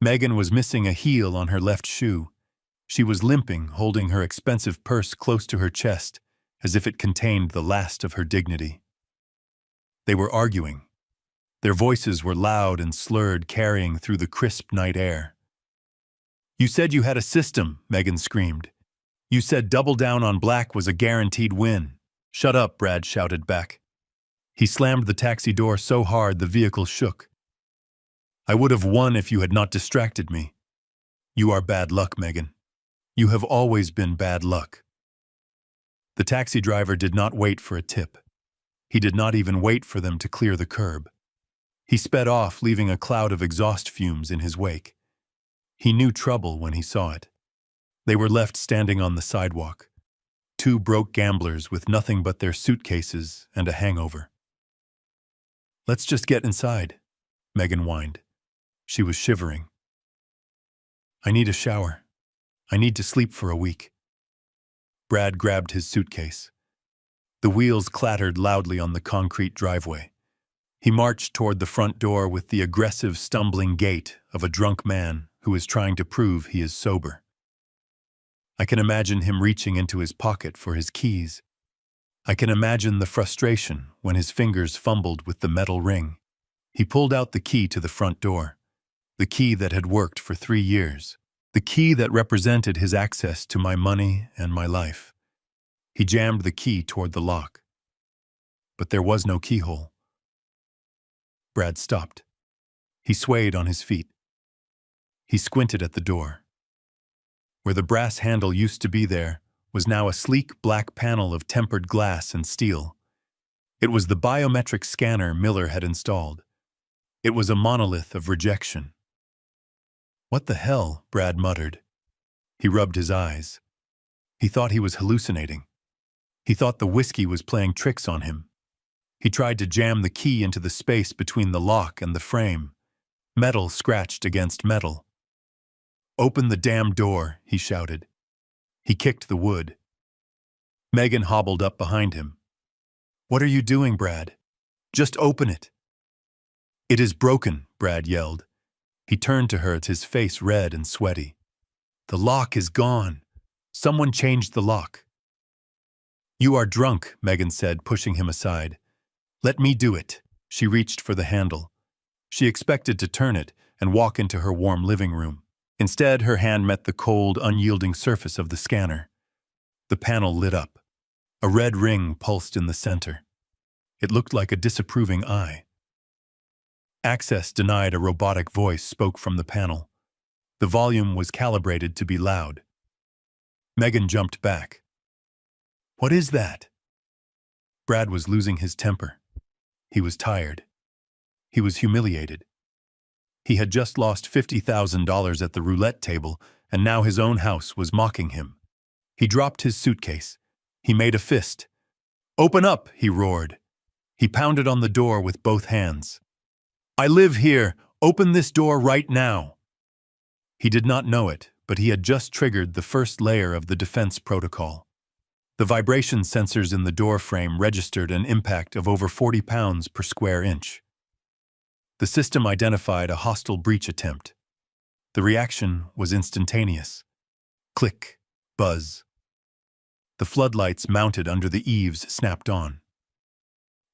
S1: Megan was missing a heel on her left shoe. She was limping, holding her expensive purse close to her chest, as if it contained the last of her dignity. They were arguing. Their voices were loud and slurred, carrying through the crisp night air. "You said you had a system," Megan screamed. "You said double down on black was a guaranteed win." "Shut up," Brad shouted back. He slammed the taxi door so hard the vehicle shook. "I would have won if you had not distracted me." "You are bad luck, Megan. You have always been bad luck." The taxi driver did not wait for a tip. He did not even wait for them to clear the curb. He sped off, leaving a cloud of exhaust fumes in his wake. He knew trouble when he saw it. They were left standing on the sidewalk. Two broke gamblers with nothing but their suitcases and a hangover. "Let's just get inside," Megan whined. She was shivering. "I need a shower. I need to sleep for a week." Brad grabbed his suitcase. The wheels clattered loudly on the concrete driveway. He marched toward the front door with the aggressive, stumbling gait of a drunk man who is trying to prove he is sober. I can imagine him reaching into his pocket for his keys. I can imagine the frustration when his fingers fumbled with the metal ring. He pulled out the key to the front door, the key that had worked for 3 years, the key that represented his access to my money and my life. He jammed the key toward the lock. But there was no keyhole. Brad stopped. He swayed on his feet. He squinted at the door. Where the brass handle used to be, there was now a sleek black panel of tempered glass and steel. It was the biometric scanner Miller had installed. It was a monolith of rejection. "What the hell?" Brad muttered. He rubbed his eyes. He thought he was hallucinating. He thought the whiskey was playing tricks on him. He tried to jam the key into the space between the lock and the frame. Metal scratched against metal. "Open the damn door," he shouted. He kicked the wood. Megan hobbled up behind him. "What are you doing, Brad? Just open it." "It is broken," Brad yelled. He turned to her, his face red and sweaty. "The lock is gone. Someone changed the lock." "You are drunk," Megan said, pushing him aside. "Let me do it." She reached for the handle. She expected to turn it and walk into her warm living room. Instead, her hand met the cold, unyielding surface of the scanner. The panel lit up. A red ring pulsed in the center. It looked like a disapproving eye. "Access denied," a robotic voice spoke from the panel. The volume was calibrated to be loud. Megan jumped back. "What is that?" Brad was losing his temper. He was tired. He was humiliated. He had just lost $50,000 at the roulette table, and now his own house was mocking him. He dropped his suitcase. He made a fist. "Open up!" he roared. He pounded on the door with both hands. "I live here! Open this door right now!" He did not know it, but he had just triggered the first layer of the defense protocol. The vibration sensors in the door frame registered an impact of over 40 pounds per square inch. The system identified a hostile breach attempt. The reaction was instantaneous. Click, buzz. The floodlights mounted under the eaves snapped on.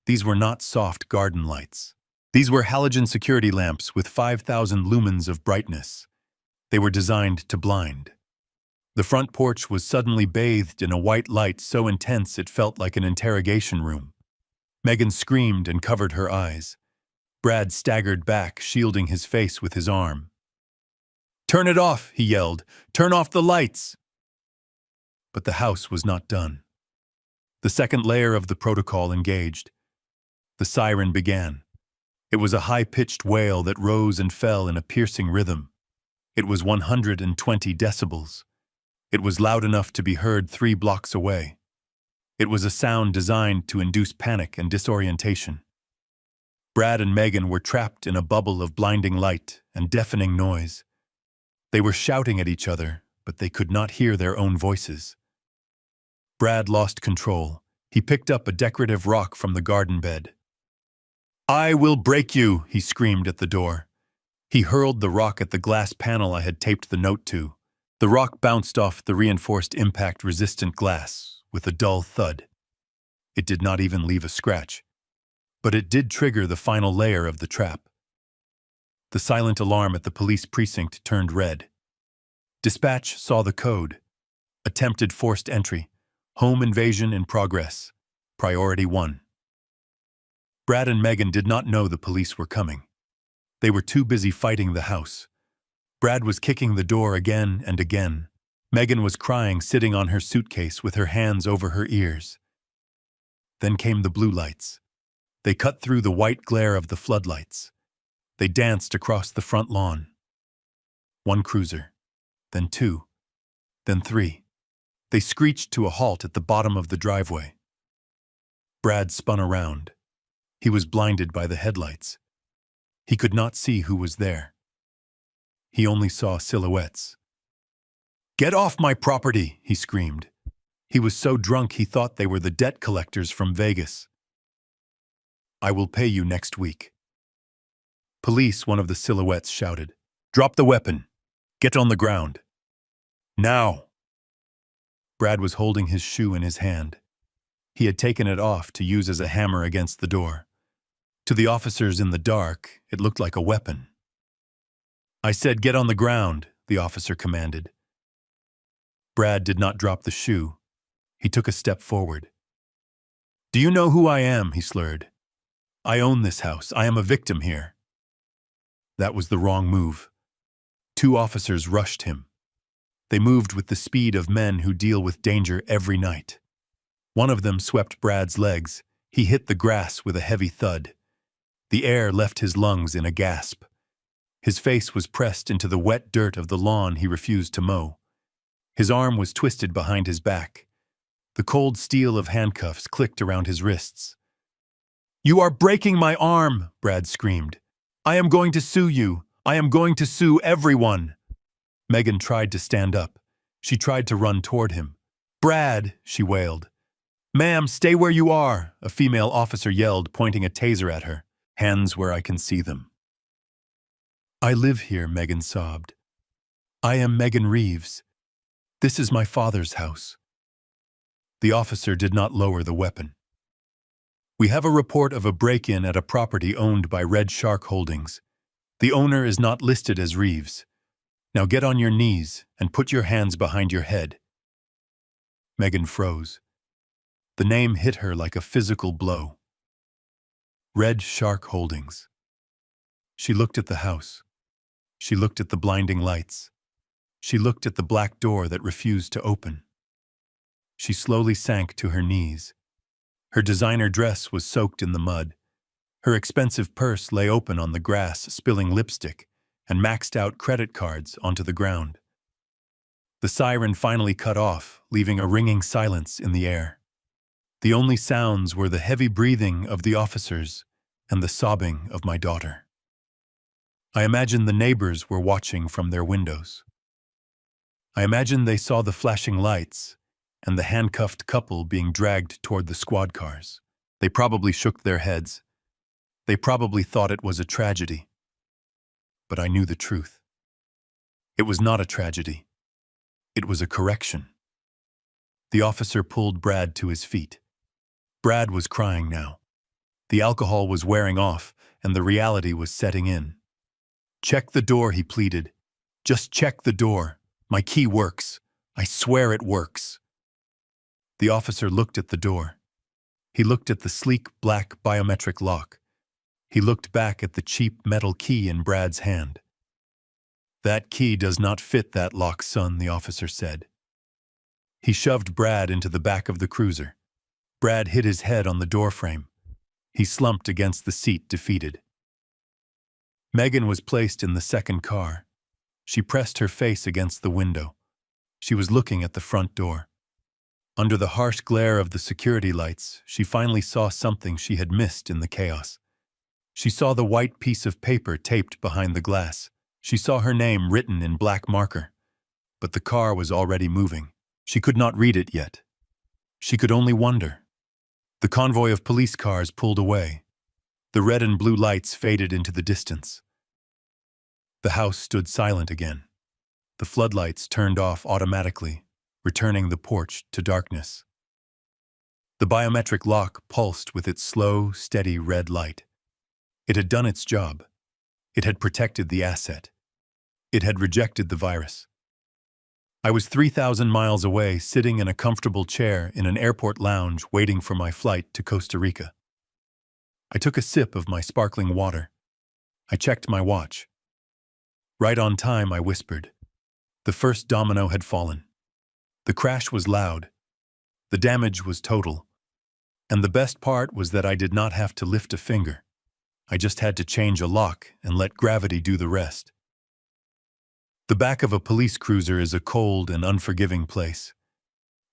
S1: These were not soft garden lights. These were halogen security lamps with 5,000 lumens of brightness. They were designed to blind. The front porch was suddenly bathed in a white light so intense it felt like an interrogation room. Megan screamed and covered her eyes. Brad staggered back, shielding his face with his arm. "Turn it off," he yelled. "Turn off the lights!" But the house was not done. The second layer of the protocol engaged. The siren began. It was a high-pitched wail that rose and fell in a piercing rhythm. It was 120 decibels. It was loud enough to be heard 3 blocks away. It was a sound designed to induce panic and disorientation. Brad and Megan were trapped in a bubble of blinding light and deafening noise. They were shouting at each other, but they could not hear their own voices. Brad lost control. He picked up a decorative rock from the garden bed. "I will break you," he screamed at the door. He hurled the rock at the glass panel I had taped the note to. The rock bounced off the reinforced impact-resistant glass with a dull thud. It did not even leave a scratch. But it did trigger the final layer of the trap. The silent alarm at the police precinct turned red. Dispatch saw the code. Attempted forced entry. Home invasion in progress. Priority 1. Brad and Megan did not know the police were coming. They were too busy fighting the house. Brad was kicking the door again and again. Megan was crying, sitting on her suitcase with her hands over her ears. Then came the blue lights. They cut through the white glare of the floodlights. They danced across the front lawn. 1 cruiser, then 2, then 3. They screeched to a halt at the bottom of the driveway. Brad spun around. He was blinded by the headlights. He could not see who was there. He only saw silhouettes. "Get off my property!" he screamed. He was so drunk he thought they were the debt collectors from Vegas. "I will pay you next week." "Police," one of the silhouettes shouted. "Drop the weapon. Get on the ground. Now!" Brad was holding his shoe in his hand. He had taken it off to use as a hammer against the door. To the officers in the dark, it looked like a weapon. "I said get on the ground," the officer commanded. Brad did not drop the shoe. He took a step forward. "Do you know who I am?" he slurred. "I own this house. I am a victim here." That was the wrong move. 2 officers rushed him. They moved with the speed of men who deal with danger every night. One of them swept Brad's legs. He hit the grass with a heavy thud. The air left his lungs in a gasp. His face was pressed into the wet dirt of the lawn he refused to mow. His arm was twisted behind his back. The cold steel of handcuffs clicked around his wrists. "You are breaking my arm," Brad screamed. "I am going to sue you. I am going to sue everyone." Megan tried to stand up. She tried to run toward him. "Brad," she wailed. "Ma'am, stay where you are," a female officer yelled, pointing a taser at her. "Hands where I can see them." "I live here," Megan sobbed. "I am Megan Reeves. This is my father's house." The officer did not lower the weapon. "We have a report of a break-in at a property owned by Red Shark Holdings. The owner is not listed as Reeves. Now get on your knees and put your hands behind your head." Megan froze. The name hit her like a physical blow. Red Shark Holdings. She looked at the house. She looked at the blinding lights. She looked at the black door that refused to open. She slowly sank to her knees. Her designer dress was soaked in the mud. Her expensive purse lay open on the grass, spilling lipstick and maxed-out credit cards onto the ground. The siren finally cut off, leaving a ringing silence in the air. The only sounds were the heavy breathing of the officers and the sobbing of my daughter. I imagined the neighbors were watching from their windows. I imagined they saw the flashing lights and the handcuffed couple being dragged toward the squad cars. They probably shook their heads. They probably thought it was a tragedy. But I knew the truth. It was not a tragedy. It was a correction. The officer pulled Brad to his feet. Brad was crying now. The alcohol was wearing off, and the reality was setting in. "Check the door," he pleaded. "Just check the door. My key works. I swear it works." The officer looked at the door. He looked at the sleek black biometric lock. He looked back at the cheap metal key in Brad's hand. "That key does not fit that lock, son," the officer said. He shoved Brad into the back of the cruiser. Brad hit his head on the doorframe. He slumped against the seat, defeated. Megan was placed in the second car. She pressed her face against the window. She was looking at the front door. Under the harsh glare of the security lights, she finally saw something she had missed in the chaos. She saw the white piece of paper taped behind the glass. She saw her name written in black marker. But the car was already moving. She could not read it yet. She could only wonder. The convoy of police cars pulled away. The red and blue lights faded into the distance. The house stood silent again. The floodlights turned off automatically, returning the porch to darkness. The biometric lock pulsed with its slow, steady red light. It had done its job. It had protected the asset. It had rejected the virus. I was 3,000 miles away, sitting in a comfortable chair in an airport lounge waiting for my flight to Costa Rica. I took a sip of my sparkling water. I checked my watch. "Right on time," I whispered. The first domino had fallen. The crash was loud. The damage was total. And the best part was that I did not have to lift a finger. I just had to change a lock and let gravity do the rest. The back of a police cruiser is a cold and unforgiving place.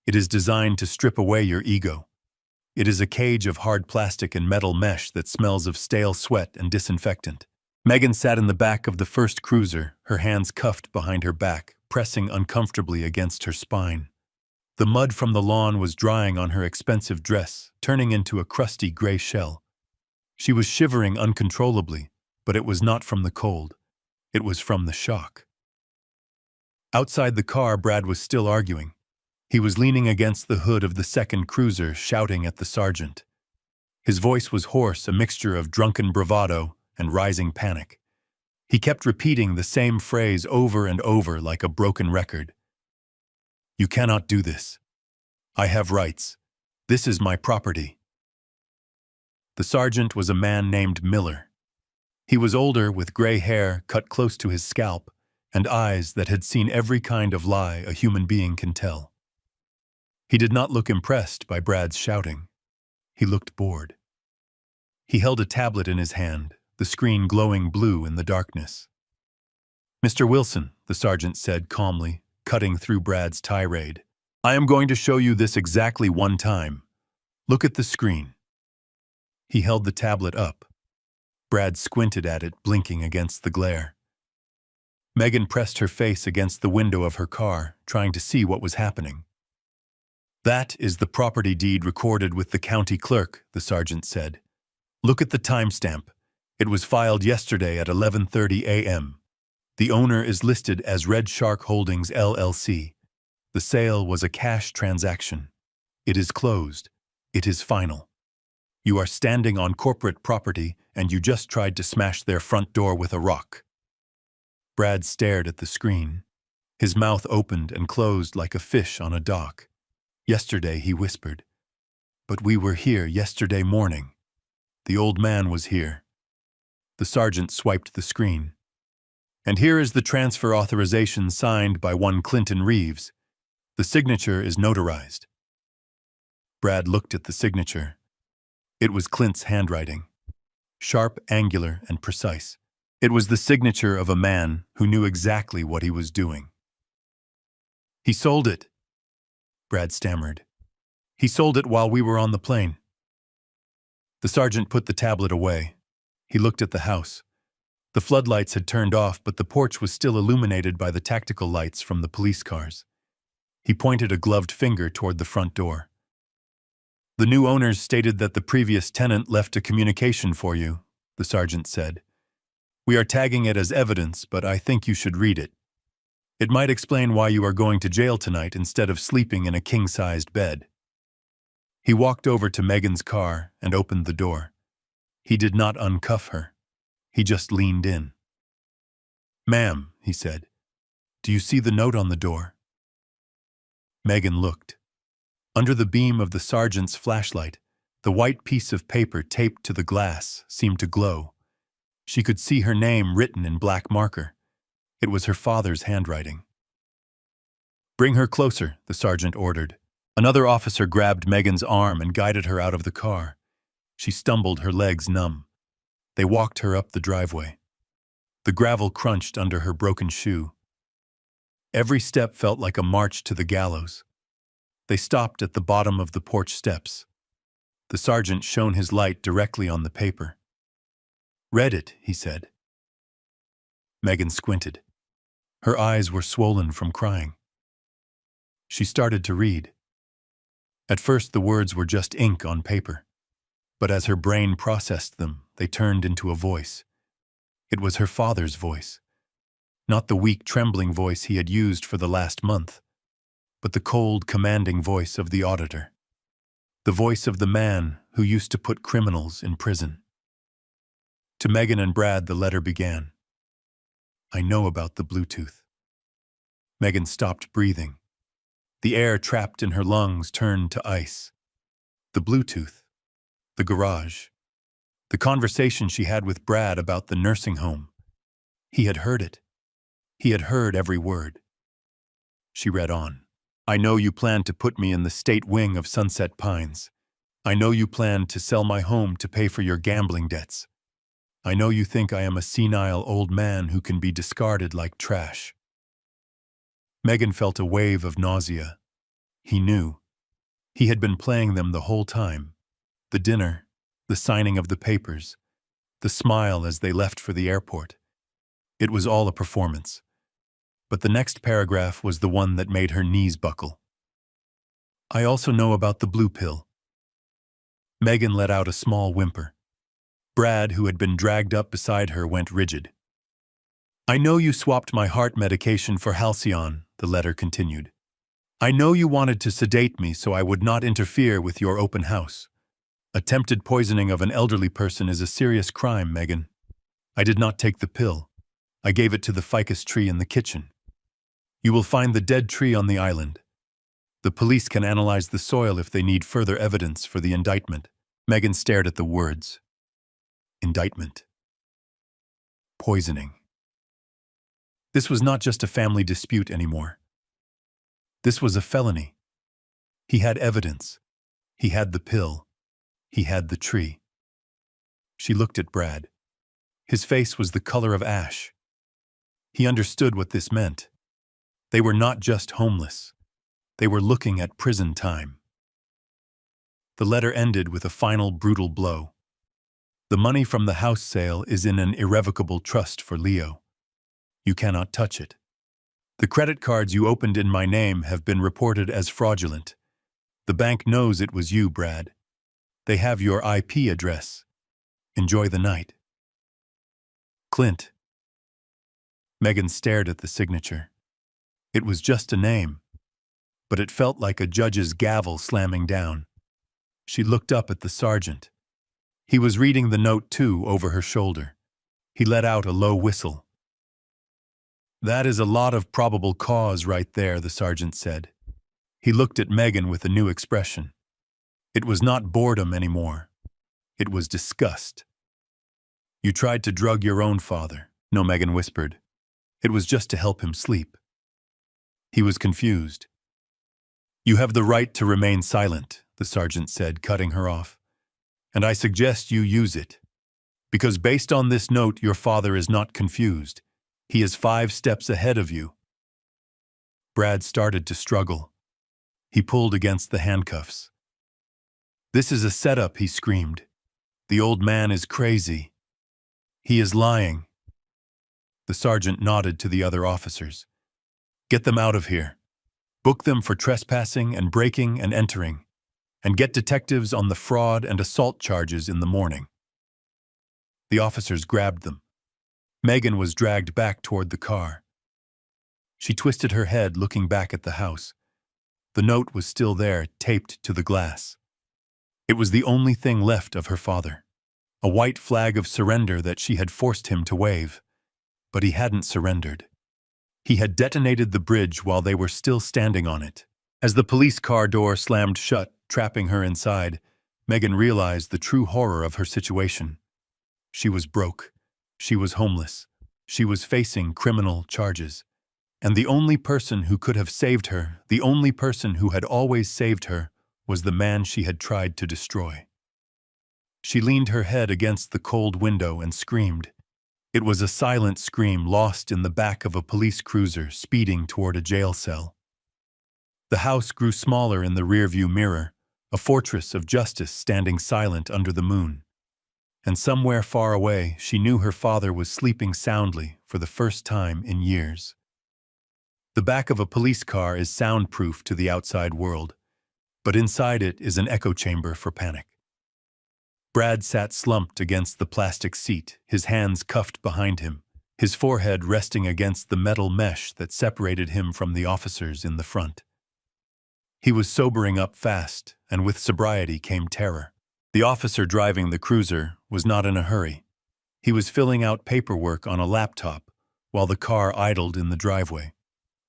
S1: It is designed to strip away your ego. It is a cage of hard plastic and metal mesh that smells of stale sweat and disinfectant. Megan sat in the back of the first cruiser, her hands cuffed behind her back, pressing uncomfortably against her spine. The mud from the lawn was drying on her expensive dress, turning into a crusty gray shell. She was shivering uncontrollably, but it was not from the cold. It was from the shock. Outside the car, Brad was still arguing. He was leaning against the hood of the second cruiser, shouting at the sergeant. His voice was hoarse, a mixture of drunken bravado and rising panic. He kept repeating the same phrase over and over like a broken record. "You cannot do this. I have rights. This is my property." The sergeant was a man named Miller. He was older, with gray hair cut close to his scalp, and eyes that had seen every kind of lie a human being can tell. He did not look impressed by Brad's shouting. He looked bored. He held a tablet in his hand, the screen glowing blue in the darkness. "Mr. Wilson," the sergeant said calmly, cutting through Brad's tirade, "I am going to show you this exactly one time. Look at the screen." He held the tablet up. Brad squinted at it, blinking against the glare. Megan pressed her face against the window of her car, trying to see what was happening. "That is the property deed recorded with the county clerk," the sergeant said. "Look at the timestamp. It was filed yesterday at 11:30 a.m. The owner is listed as Red Shark Holdings, LLC. The sale was a cash transaction. It is closed. It is final. You are standing on corporate property, and you just tried to smash their front door with a rock." Brad stared at the screen. His mouth opened and closed like a fish on a dock. "Yesterday," he whispered. "But we were here yesterday morning. The old man was here." The sergeant swiped the screen. "And here is the transfer authorization signed by one Clinton Reeves. The signature is notarized." Brad looked at the signature. It was Clint's handwriting. Sharp, angular, and precise. It was the signature of a man who knew exactly what he was doing. "He sold it," Brad stammered. "He sold it while we were on the plane." The sergeant put the tablet away. He looked at the house. The floodlights had turned off, but the porch was still illuminated by the tactical lights from the police cars. He pointed a gloved finger toward the front door. "The new owners stated that the previous tenant left a communication for you," the sergeant said. "We are tagging it as evidence, but I think you should read it. It might explain why you are going to jail tonight instead of sleeping in a king-sized bed." He walked over to Megan's car and opened the door. He did not uncuff her. He just leaned in. "Ma'am," he said, "do you see the note on the door?" Megan looked. Under the beam of the sergeant's flashlight, the white piece of paper taped to the glass seemed to glow. She could see her name written in black marker. It was her father's handwriting. "Bring her closer," the sergeant ordered. Another officer grabbed Megan's arm and guided her out of the car. She stumbled, her legs numb. They walked her up the driveway. The gravel crunched under her broken shoe. Every step felt like a march to the gallows. They stopped at the bottom of the porch steps. The sergeant shone his light directly on the paper. "Read it," he said. Megan squinted. Her eyes were swollen from crying. She started to read. At first, the words were just ink on paper. But as her brain processed them, they turned into a voice. It was her father's voice. Not the weak, trembling voice he had used for the last month, but the cold, commanding voice of the auditor. The voice of the man who used to put criminals in prison. To Megan and Brad, the letter began. "I know about the Bluetooth." Megan stopped breathing. The air trapped in her lungs turned to ice. The Bluetooth. The garage. The conversation she had with Brad about the nursing home. He had heard it. He had heard every word. She read on. "I know you plan to put me in the state wing of Sunset Pines. I know you plan to sell my home to pay for your gambling debts. I know you think I am a senile old man who can be discarded like trash." Megan felt a wave of nausea. He knew. He had been playing them the whole time. The dinner, the signing of the papers, the smile as they left for the airport. It was all a performance. But the next paragraph was the one that made her knees buckle. "I also know about the blue pill." Megan let out a small whimper. Brad, who had been dragged up beside her, went rigid. "I know you swapped my heart medication for Halcyon," the letter continued. "I know you wanted to sedate me so I would not interfere with your open house. Attempted poisoning of an elderly person is a serious crime, Megan. I did not take the pill. I gave it to the ficus tree in the kitchen. You will find the dead tree on the island. The police can analyze the soil if they need further evidence for the indictment." Megan stared at the words. Indictment. Poisoning. This was not just a family dispute anymore. This was a felony. He had evidence. He had the pill. He had the tree. She looked at Brad. His face was the color of ash. He understood what this meant. They were not just homeless. They were looking at prison time. The letter ended with a final brutal blow. The money from the house sale is in an irrevocable trust for Leo. You cannot touch it. The credit cards you opened in my name have been reported as fraudulent. The bank knows it was you, Brad. They have your IP address. Enjoy the night. Clint. Megan stared at the signature. It was just a name, but it felt like a judge's gavel slamming down. She looked up at the sergeant. He was reading the note too over her shoulder. He let out a low whistle. That is a lot of probable cause right there, the sergeant said. He looked at Megan with a new expression. It was not boredom anymore. It was disgust. You tried to drug your own father. No, Megan whispered. It was just to help him sleep. He was confused. You have the right to remain silent, the sergeant said, cutting her off. And I suggest you use it. Because based on this note, your father is not confused. He is 5 steps ahead of you. Brad started to struggle. He pulled against the handcuffs. This is a setup, he screamed. The old man is crazy. He is lying. The sergeant nodded to the other officers. Get them out of here. Book them for trespassing and breaking and entering. And get detectives on the fraud and assault charges in the morning. The officers grabbed them. Megan was dragged back toward the car. She twisted her head, looking back at the house. The note was still there, taped to the glass. It was the only thing left of her father. A white flag of surrender that she had forced him to wave. But he hadn't surrendered. He had detonated the bridge while they were still standing on it. As the police car door slammed shut, trapping her inside, Megan realized the true horror of her situation. She was broke. She was homeless. She was facing criminal charges. And the only person who could have saved her, the only person who had always saved her, was the man she had tried to destroy. She leaned her head against the cold window and screamed. It was a silent scream lost in the back of a police cruiser speeding toward a jail cell. The house grew smaller in the rearview mirror, a fortress of justice standing silent under the moon. And somewhere far away, she knew her father was sleeping soundly for the first time in years. The back of a police car is soundproof to the outside world, but inside it is an echo chamber for panic. Brad sat slumped against the plastic seat, his hands cuffed behind him, his forehead resting against the metal mesh that separated him from the officers in the front. He was sobering up fast, and with sobriety came terror. The officer driving the cruiser was not in a hurry. He was filling out paperwork on a laptop while the car idled in the driveway.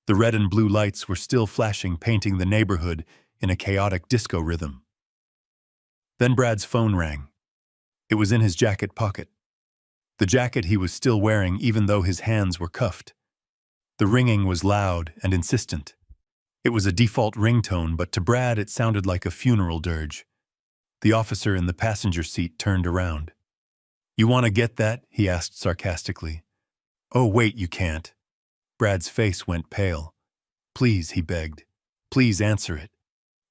S1: The red and blue lights were still flashing, painting the neighborhood in a chaotic disco rhythm. Then Brad's phone rang. It was in his jacket pocket. The jacket he was still wearing even though his hands were cuffed. The ringing was loud and insistent. It was a default ringtone, but to Brad it sounded like a funeral dirge. The officer in the passenger seat turned around. You want to get that? He asked sarcastically. Oh, wait, you can't. Brad's face went pale. Please, he begged. Please answer it.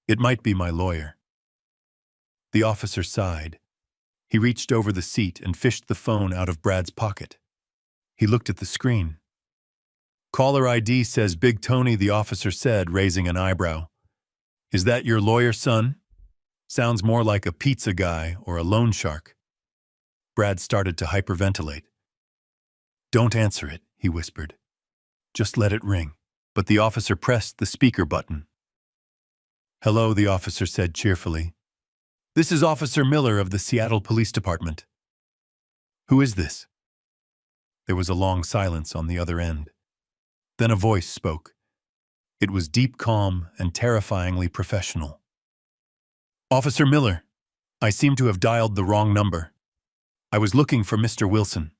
S1: It might be my lawyer. The officer sighed. He reached over the seat and fished the phone out of Brad's pocket. He looked at the screen. Caller ID says Big Tony, the officer said, raising an eyebrow. Is that your lawyer, son? Sounds more like a pizza guy or a loan shark. Brad started to hyperventilate. Don't answer it, he whispered. Just let it ring. But the officer pressed the speaker button. Hello, the officer said cheerfully. This is Officer Miller of the Seattle Police Department. Who is this? There was a long silence on the other end. Then a voice spoke. It was deep, calm, and terrifyingly professional. Officer Miller, I seem to have dialed the wrong number. I was looking for Mr. Wilson.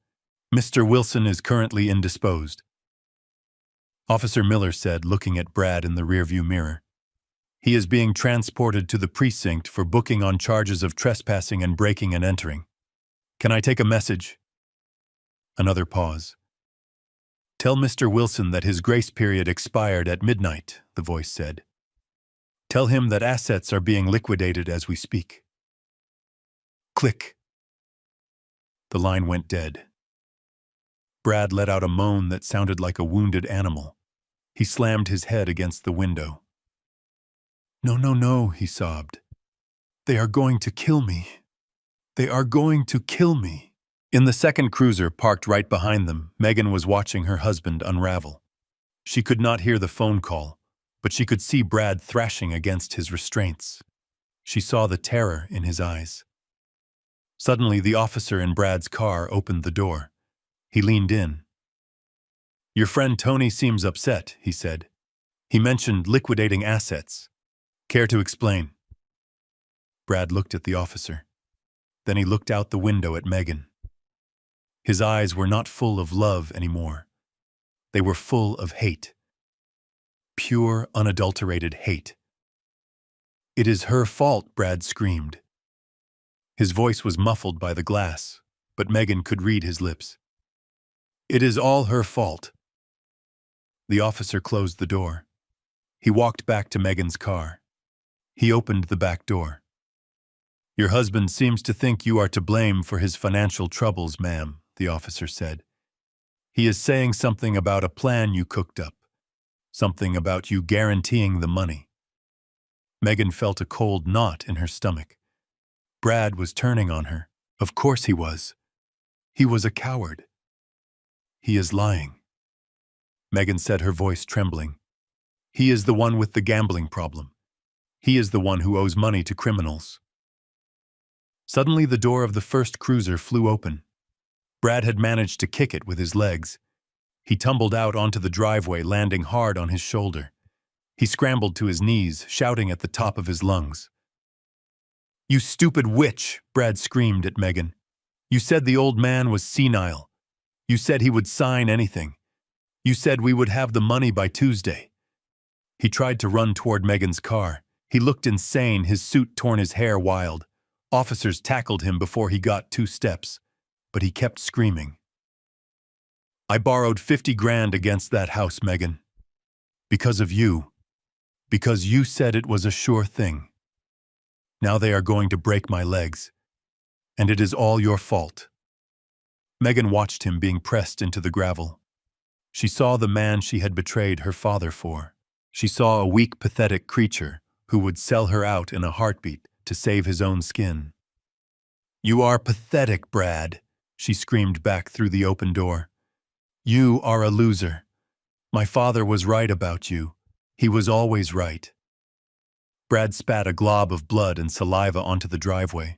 S1: Mr. Wilson is currently indisposed. Officer Miller said, looking at Brad in the rearview mirror. He is being transported to the precinct for booking on charges of trespassing and breaking and entering. Can I take a message? Another pause. Tell Mr. Wilson that his grace period expired at midnight, the voice said. Tell him that assets are being liquidated as we speak. Click. The line went dead. Brad let out a moan that sounded like a wounded animal. He slammed his head against the window. No, no, no, he sobbed. They are going to kill me. They are going to kill me. In the second cruiser parked right behind them, Megan was watching her husband unravel. She could not hear the phone call, but she could see Brad thrashing against his restraints. She saw the terror in his eyes. Suddenly, the officer in Brad's car opened the door. He leaned in. Your friend Tony seems upset, he said. He mentioned liquidating assets. Care to explain? Brad looked at the officer. Then he looked out the window at Megan. His eyes were not full of love anymore. They were full of hate. Pure, unadulterated hate. It is her fault, Brad screamed. His voice was muffled by the glass, but Megan could read his lips. It is all her fault. The officer closed the door. He walked back to Megan's car. He opened the back door. Your husband seems to think you are to blame for his financial troubles, ma'am, the officer said. He is saying something about a plan you cooked up, something about you guaranteeing the money. Megan felt a cold knot in her stomach. Brad was turning on her. Of course he was. He was a coward. He is lying. Megan said, her voice trembling. He is the one with the gambling problem. He is the one who owes money to criminals. Suddenly, the door of the first cruiser flew open. Brad had managed to kick it with his legs. He tumbled out onto the driveway, landing hard on his shoulder. He scrambled to his knees, shouting at the top of his lungs. You stupid witch, Brad screamed at Megan. You said the old man was senile. You said he would sign anything. You said we would have the money by Tuesday. He tried to run toward Megan's car. He looked insane, his suit torn, his hair wild. Officers tackled him before he got 2 steps, but he kept screaming. I borrowed 50 grand against that house, Megan. Because of you. Because you said it was a sure thing. Now they are going to break my legs. And it is all your fault. Megan watched him being pressed into the gravel. She saw the man she had betrayed her father for. She saw a weak, pathetic creature who would sell her out in a heartbeat to save his own skin. You are pathetic, Brad, she screamed back through the open door. You are a loser. My father was right about you. He was always right. Brad spat a glob of blood and saliva onto the driveway.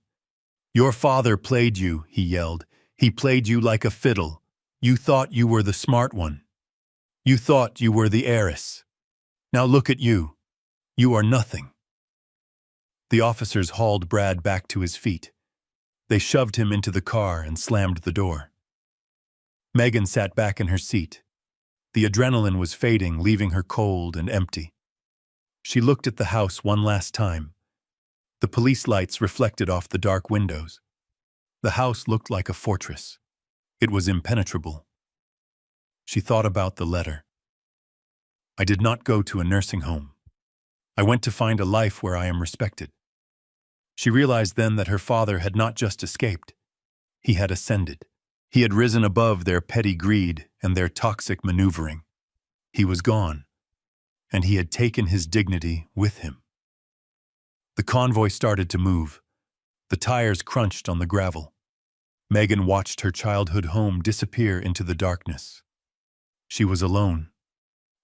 S1: Your father played you, he yelled. He played you like a fiddle. You thought you were the smart one. You thought you were the heiress. Now look at you. You are nothing. The officers hauled Brad back to his feet. They shoved him into the car and slammed the door. Megan sat back in her seat. The adrenaline was fading, leaving her cold and empty. She looked at the house one last time. The police lights reflected off the dark windows. The house looked like a fortress. It was impenetrable. She thought about the letter. I did not go to a nursing home. I went to find a life where I am respected. She realized then that her father had not just escaped. He had ascended. He had risen above their petty greed and their toxic maneuvering. He was gone, and he had taken his dignity with him. The convoy started to move. The tires crunched on the gravel. Megan watched her childhood home disappear into the darkness. She was alone.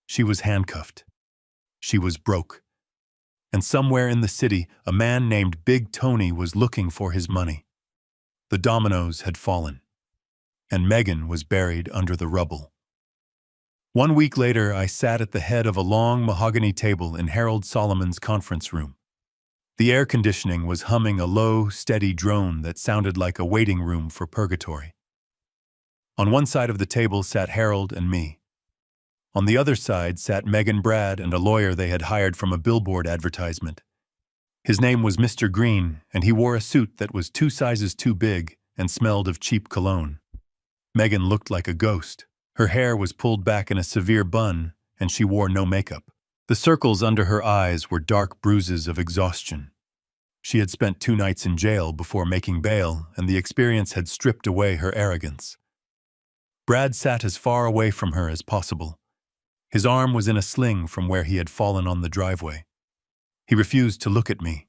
S1: She was handcuffed. She was broke. And somewhere in the city, a man named Big Tony was looking for his money. The dominoes had fallen, and Megan was buried under the rubble. 1 week later, I sat at the head of a long mahogany table in Harold Solomon's conference room. The air conditioning was humming a low, steady drone that sounded like a waiting room for purgatory. On one side of the table sat Harold and me. On the other side sat Megan, Brad, and a lawyer they had hired from a billboard advertisement. His name was Mr. Green, and he wore a suit that was 2 sizes too big and smelled of cheap cologne. Megan looked like a ghost. Her hair was pulled back in a severe bun, and she wore no makeup. The circles under her eyes were dark bruises of exhaustion. She had spent 2 nights in jail before making bail, and the experience had stripped away her arrogance. Brad sat as far away from her as possible. His arm was in a sling from where he had fallen on the driveway. He refused to look at me.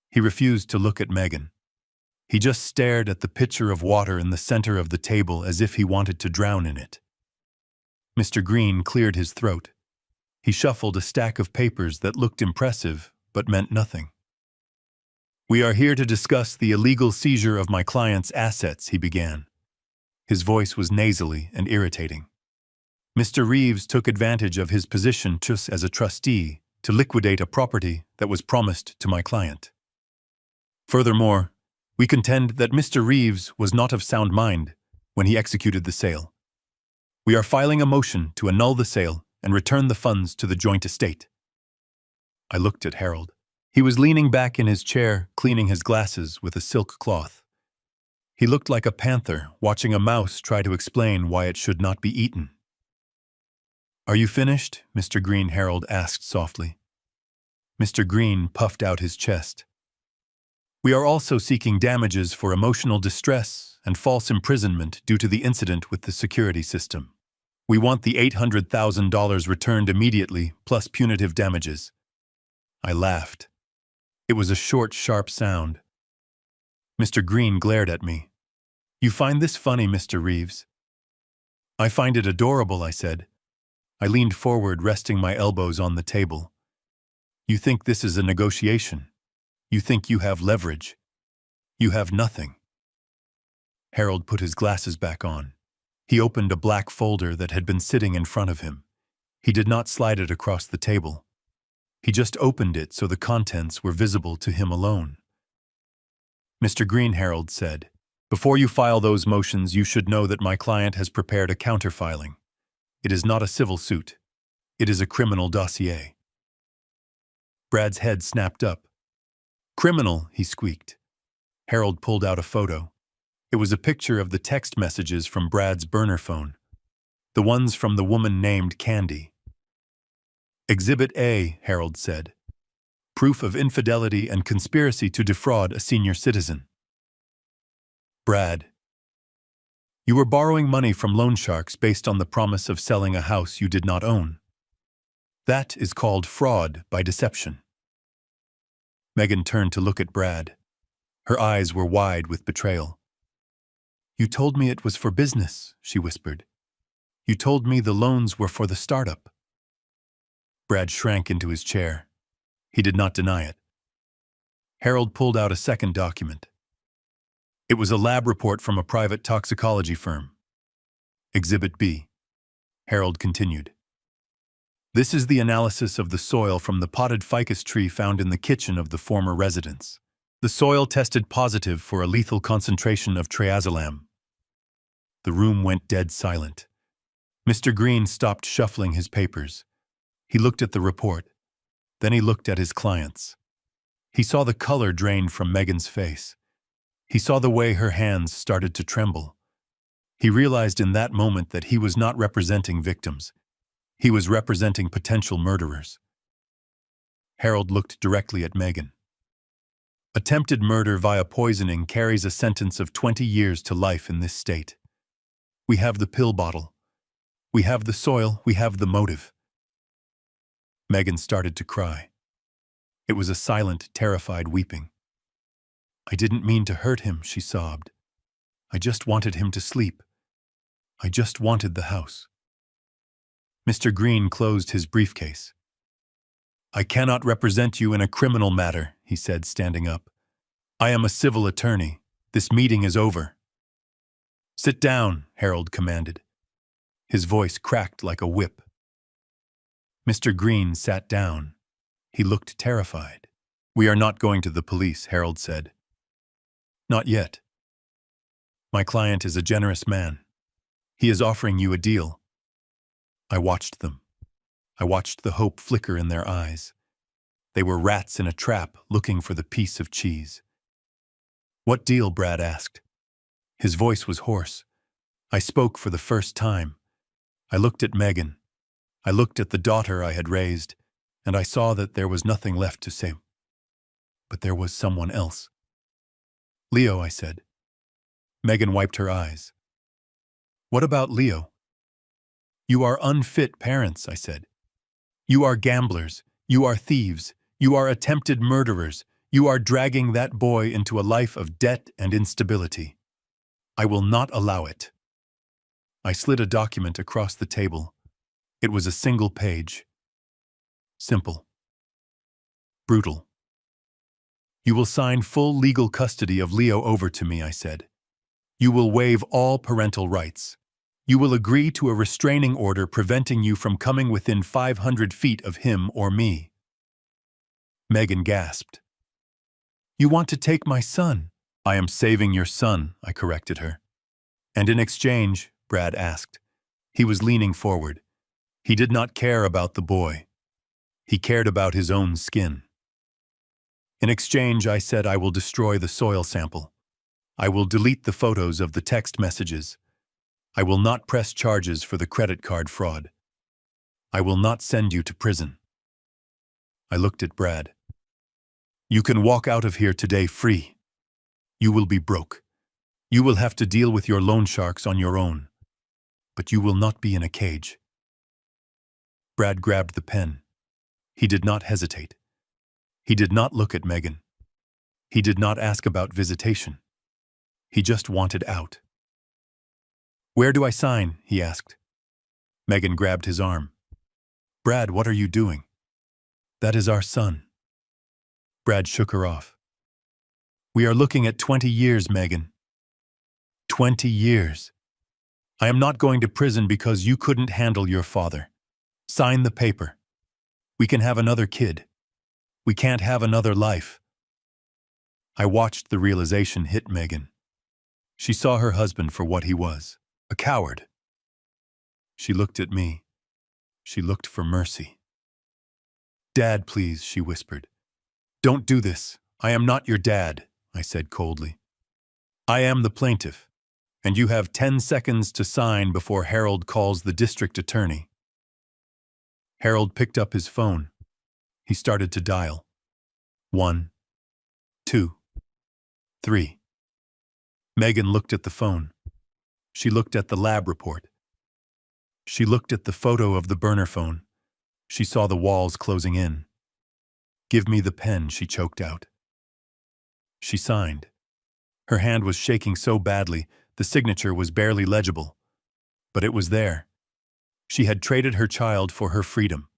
S1: He refused to look at Megan. He just stared at the pitcher of water in the center of the table as if he wanted to drown in it. Mr. Green cleared his throat. He shuffled a stack of papers that looked impressive but meant nothing. "We are here to discuss the illegal seizure of my client's assets," he began. His voice was nasally and irritating. Mr. Reeves took advantage of his position as a trustee to liquidate a property that was promised to my client. Furthermore, we contend that Mr. Reeves was not of sound mind when he executed the sale. We are filing a motion to annul the sale and return the funds to the joint estate. I looked at Harold. He was leaning back in his chair, cleaning his glasses with a silk cloth. He looked like a panther watching a mouse try to explain why it should not be eaten. "Are you finished?" Mr. Green, Harold asked softly. Mr. Green puffed out his chest. "We are also seeking damages for emotional distress and false imprisonment due to the incident with the security system. We want the $800,000 returned immediately, plus punitive damages." I laughed. It was a short, sharp sound. Mr. Green glared at me. "You find this funny, Mr. Reeves?" "I find it adorable," I said. I leaned forward, resting my elbows on the table. "You think this is a negotiation? You think you have leverage? You have nothing." Harold put his glasses back on. He opened a black folder that had been sitting in front of him. He did not slide it across the table. He just opened it so the contents were visible to him alone. "Mr. Green," Harold said, "before you file those motions, you should know that my client has prepared a counterfiling. It is not a civil suit. It is a criminal dossier." Brad's head snapped up. "Criminal," he squeaked. Harold pulled out a photo. It was a picture of the text messages from Brad's burner phone, the ones from the woman named Candy. "Exhibit A," Harold said. "Proof of infidelity and conspiracy to defraud a senior citizen." Brad: "You were borrowing money from loan sharks based on the promise of selling a house you did not own. That is called fraud by deception." Megan turned to look at Brad. Her eyes were wide with betrayal. "You told me it was for business," she whispered. "You told me the loans were for the startup." Brad shrank into his chair. He did not deny it. Harold pulled out a second document. It was a lab report from a private toxicology firm. Exhibit B. Harold continued. "This is the analysis of the soil from the potted ficus tree found in the kitchen of the former residence. The soil tested positive for a lethal concentration of triazolam." The room went dead silent. Mr. Green stopped shuffling his papers. He looked at the report. Then he looked at his clients. He saw the color drain from Megan's face. He saw the way her hands started to tremble. He realized in that moment that he was not representing victims. He was representing potential murderers. Harold looked directly at Megan. "Attempted murder via poisoning carries a sentence of 20 years to life in this state. We have the pill bottle. We have the soil. We have the motive." Megan started to cry. It was a silent, terrified weeping. "I didn't mean to hurt him," she sobbed. "I just wanted him to sleep. I just wanted the house." Mr. Green closed his briefcase. "I cannot represent you in a criminal matter," he said, standing up. "I am a civil attorney. This meeting is over." "Sit down," Harold commanded. His voice cracked like a whip. Mr. Green sat down. He looked terrified. "We are not going to the police," Harold said. "Not yet. My client is a generous man. He is offering you a deal." I watched them. I watched the hope flicker in their eyes. They were rats in a trap looking for the piece of cheese. "What deal?" Brad asked. His voice was hoarse. I spoke for the first time. I looked at Megan. I looked at the daughter I had raised, and I saw that there was nothing left to say. But there was someone else. "Leo," I said. Megan wiped her eyes. "What about Leo?" "You are unfit parents," I said. "You are gamblers. You are thieves. You are attempted murderers. You are dragging that boy into a life of debt and instability. I will not allow it." I slid a document across the table. It was a single page. Simple. Brutal. "You will sign full legal custody of Leo over to me," I said. "You will waive all parental rights. You will agree to a restraining order preventing you from coming within 500 feet of him or me." Megan gasped. "You want to take my son?" "I am saving your son," I corrected her. "And in exchange?" Brad asked. He was leaning forward. He did not care about the boy. He cared about his own skin. "In exchange," I said, "I will destroy the soil sample. I will delete the photos of the text messages. I will not press charges for the credit card fraud. I will not send you to prison." I looked at Brad. "You can walk out of here today free. You will be broke. You will have to deal with your loan sharks on your own. But you will not be in a cage." Brad grabbed the pen. He did not hesitate. He did not look at Megan. He did not ask about visitation. He just wanted out. "Where do I sign?" he asked. Megan grabbed his arm. "Brad, what are you doing?" "That is our son." Brad shook her off. "We are looking at 20 years, Megan. 20 years. I am not going to prison because you couldn't handle your father. Sign the paper. We can have another kid. We can't have another life." I watched the realization hit Megan. She saw her husband for what he was, a coward. She looked at me. She looked for mercy. "Dad, please," she whispered. "Don't do this. I am not your dad," I said coldly. "I am the plaintiff, and you have 10 seconds to sign before Harold calls the district attorney." Harold picked up his phone. He started to dial. 1, 2, 3. Megan looked at the phone. She looked at the lab report. She looked at the photo of the burner phone. She saw the walls closing in. "Give me the pen," she choked out. She signed. Her hand was shaking so badly, the signature was barely legible. But it was there. She had traded her child for her freedom.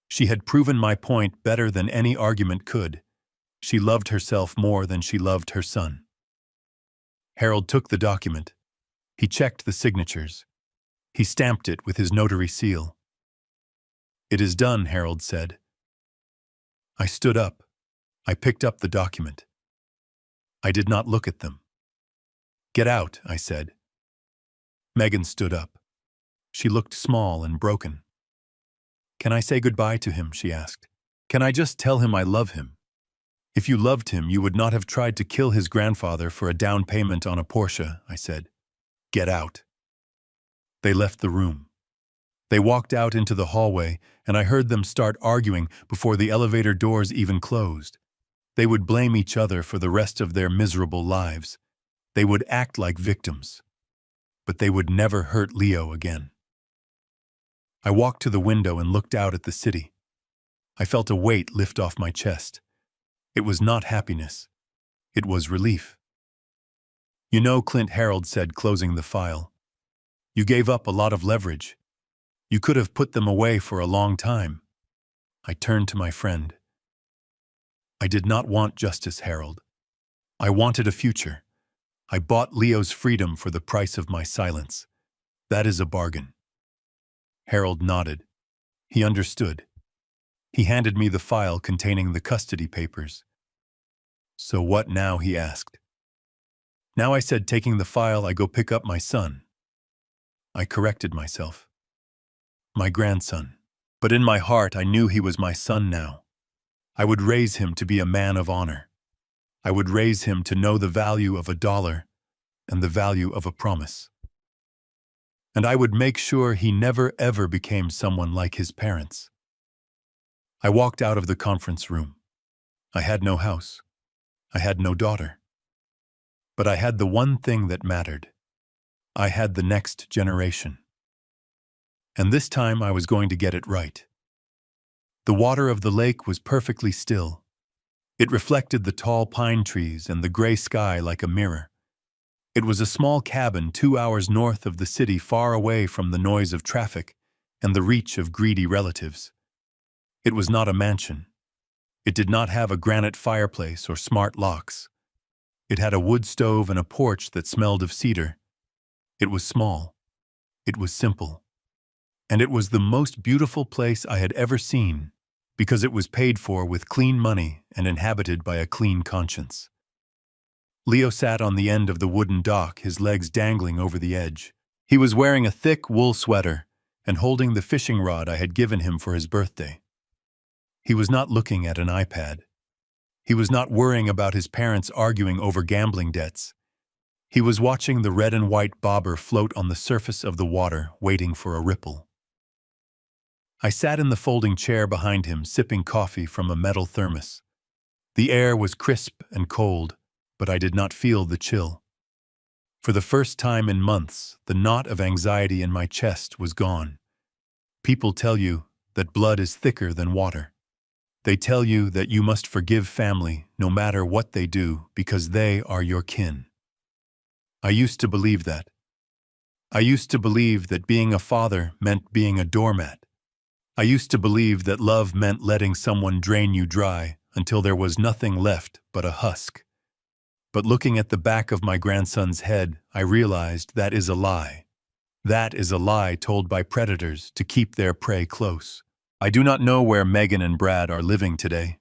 S1: She had proven my point better than any argument could. She loved herself more than she loved her son. Harold took the document. He checked the signatures. He stamped it with his notary seal. "It is done," Harold said. I stood up. I picked up the document. I did not look at them. "Get out," I said. Megan stood up. She looked small and broken. "Can I say goodbye to him?" she asked. "Can I just tell him I love him? If you loved him, you would not have tried to kill his grandfather for a down payment on a Porsche," I said. "Get out." They left the room. They walked out into the hallway, and I heard them start arguing before the elevator doors even closed. They would blame each other for the rest of their miserable lives. They would act like victims. But they would never hurt Leo again. I walked to the window and looked out at the city. I felt a weight lift off my chest. It was not happiness. It was relief. "You know," Clint Harold said, closing the file, "you gave up a lot of leverage. You could have put them away for a long time." I turned to my friend. "I did not want justice, Harold. I wanted a future. I bought Leo's freedom for the price of my silence. That is a bargain." Harold nodded. He understood. He handed me the file containing the custody papers. "So what now?" he asked. "Now," I said, taking the file, "I go pick up my son." I corrected myself. my grandson. But in my heart, I knew he was my son now. I would raise him to be a man of honor. I would raise him to know the value of $1 and the value of a promise. And I would make sure he never ever became someone like his parents. I walked out of the conference room. I had no house. I had no daughter. But I had the one thing that mattered. I had the next generation. And this time I was going to get it right. The water of the lake was perfectly still. It reflected the tall pine trees and the gray sky like a mirror. It was a small cabin 2 hours north of the city, far away from the noise of traffic and the reach of greedy relatives. It was not a mansion. It did not have a granite fireplace or smart locks. It had a wood stove and a porch that smelled of cedar. It was small. It was simple. And it was the most beautiful place I had ever seen, because it was paid for with clean money and inhabited by a clean conscience. Leo sat on the end of the wooden dock, his legs dangling over the edge. He was wearing a thick wool sweater and holding the fishing rod I had given him for his birthday. He was not looking at an iPad. He was not worrying about his parents arguing over gambling debts. He was watching the red and white bobber float on the surface of the water, waiting for a ripple. I sat in the folding chair behind him, sipping coffee from a metal thermos. The air was crisp and cold, but I did not feel the chill. For the first time in months, the knot of anxiety in my chest was gone. People tell you that blood is thicker than water. They tell you that you must forgive family no matter what they do because they are your kin. I used to believe that. I used to believe that being a father meant being a doormat. I used to believe that love meant letting someone drain you dry until there was nothing left but a husk. But looking at the back of my grandson's head, I realized that is a lie. That is a lie told by predators to keep their prey close. I do not know where Megan and Brad are living today.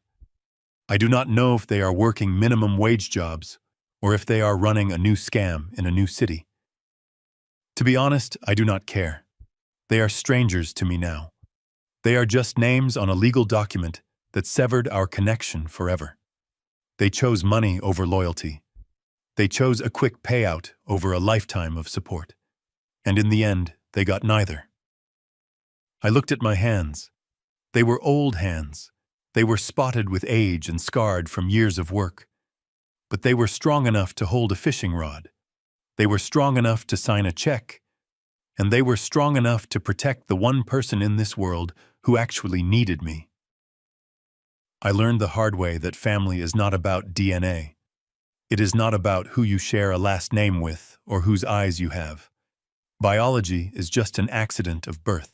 S1: I do not know if they are working minimum wage jobs or if they are running a new scam in a new city. To be honest, I do not care. They are strangers to me now. They are just names on a legal document that severed our connection forever. They chose money over loyalty. They chose a quick payout over a lifetime of support. And in the end, they got neither. I looked at my hands. They were old hands. They were spotted with age and scarred from years of work. But they were strong enough to hold a fishing rod. They were strong enough to sign a check. And they were strong enough to protect the one person in this world who actually needed me. I learned the hard way that family is not about DNA. It is not about who you share a last name with or whose eyes you have. Biology is just an accident of birth.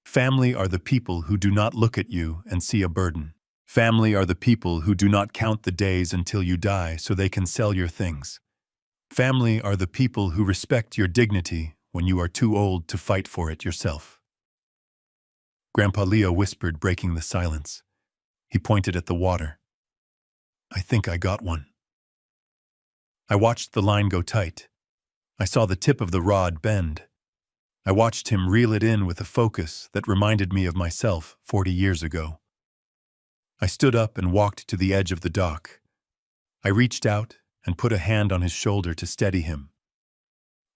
S1: Family are the people who do not look at you and see a burden. Family are the people who do not count the days until you die so they can sell your things. Family are the people who respect your dignity when you are too old to fight for it yourself. Grandpa Leo whispered, breaking the silence. He pointed at the water. I think I got one. I watched the line go tight. I saw the tip of the rod bend. I watched him reel it in with a focus that reminded me of myself 40 years ago. I stood up and walked to the edge of the dock. I reached out and put a hand on his shoulder to steady him.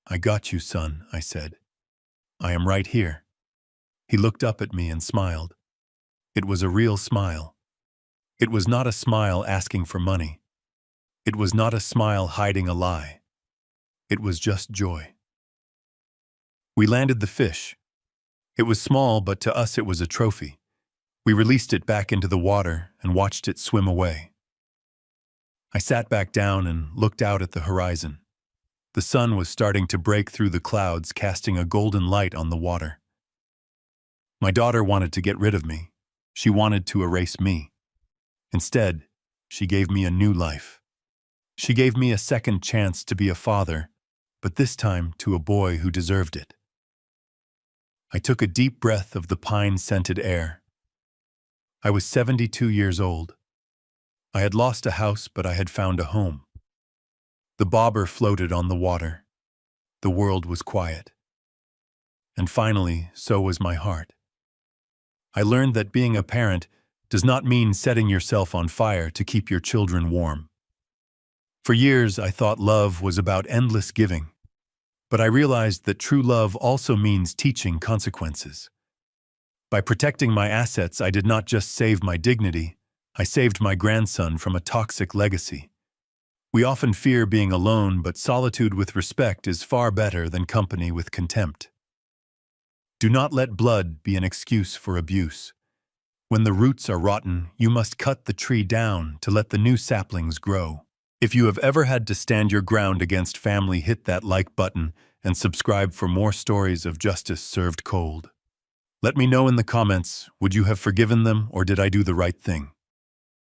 S1: I got you, son, I said. I am right here. He looked up at me and smiled. It was a real smile. It was not a smile asking for money. It was not a smile hiding a lie. It was just joy. We landed the fish. It was small, but to us it was a trophy. We released it back into the water and watched it swim away. I sat back down and looked out at the horizon. The sun was starting to break through the clouds, casting a golden light on the water. My daughter wanted to get rid of me. She wanted to erase me. Instead, she gave me a new life. She gave me a second chance to be a father, but this time to a boy who deserved it. I took a deep breath of the pine-scented air. I was 72 years old. I had lost a house, but I had found a home. The bobber floated on the water. The world was quiet. And finally, so was my heart. I learned that being a parent does not mean setting yourself on fire to keep your children warm. For years, I thought love was about endless giving, but I realized that true love also means teaching consequences. By protecting my assets, I did not just save my dignity, I saved my grandson from a toxic legacy. We often fear being alone, but solitude with respect is far better than company with contempt. Do not let blood be an excuse for abuse. When the roots are rotten, you must cut the tree down to let the new saplings grow. If you have ever had to stand your ground against family, hit that like button and subscribe for more stories of justice served cold. Let me know in the comments, would you have forgiven them or did I do the right thing?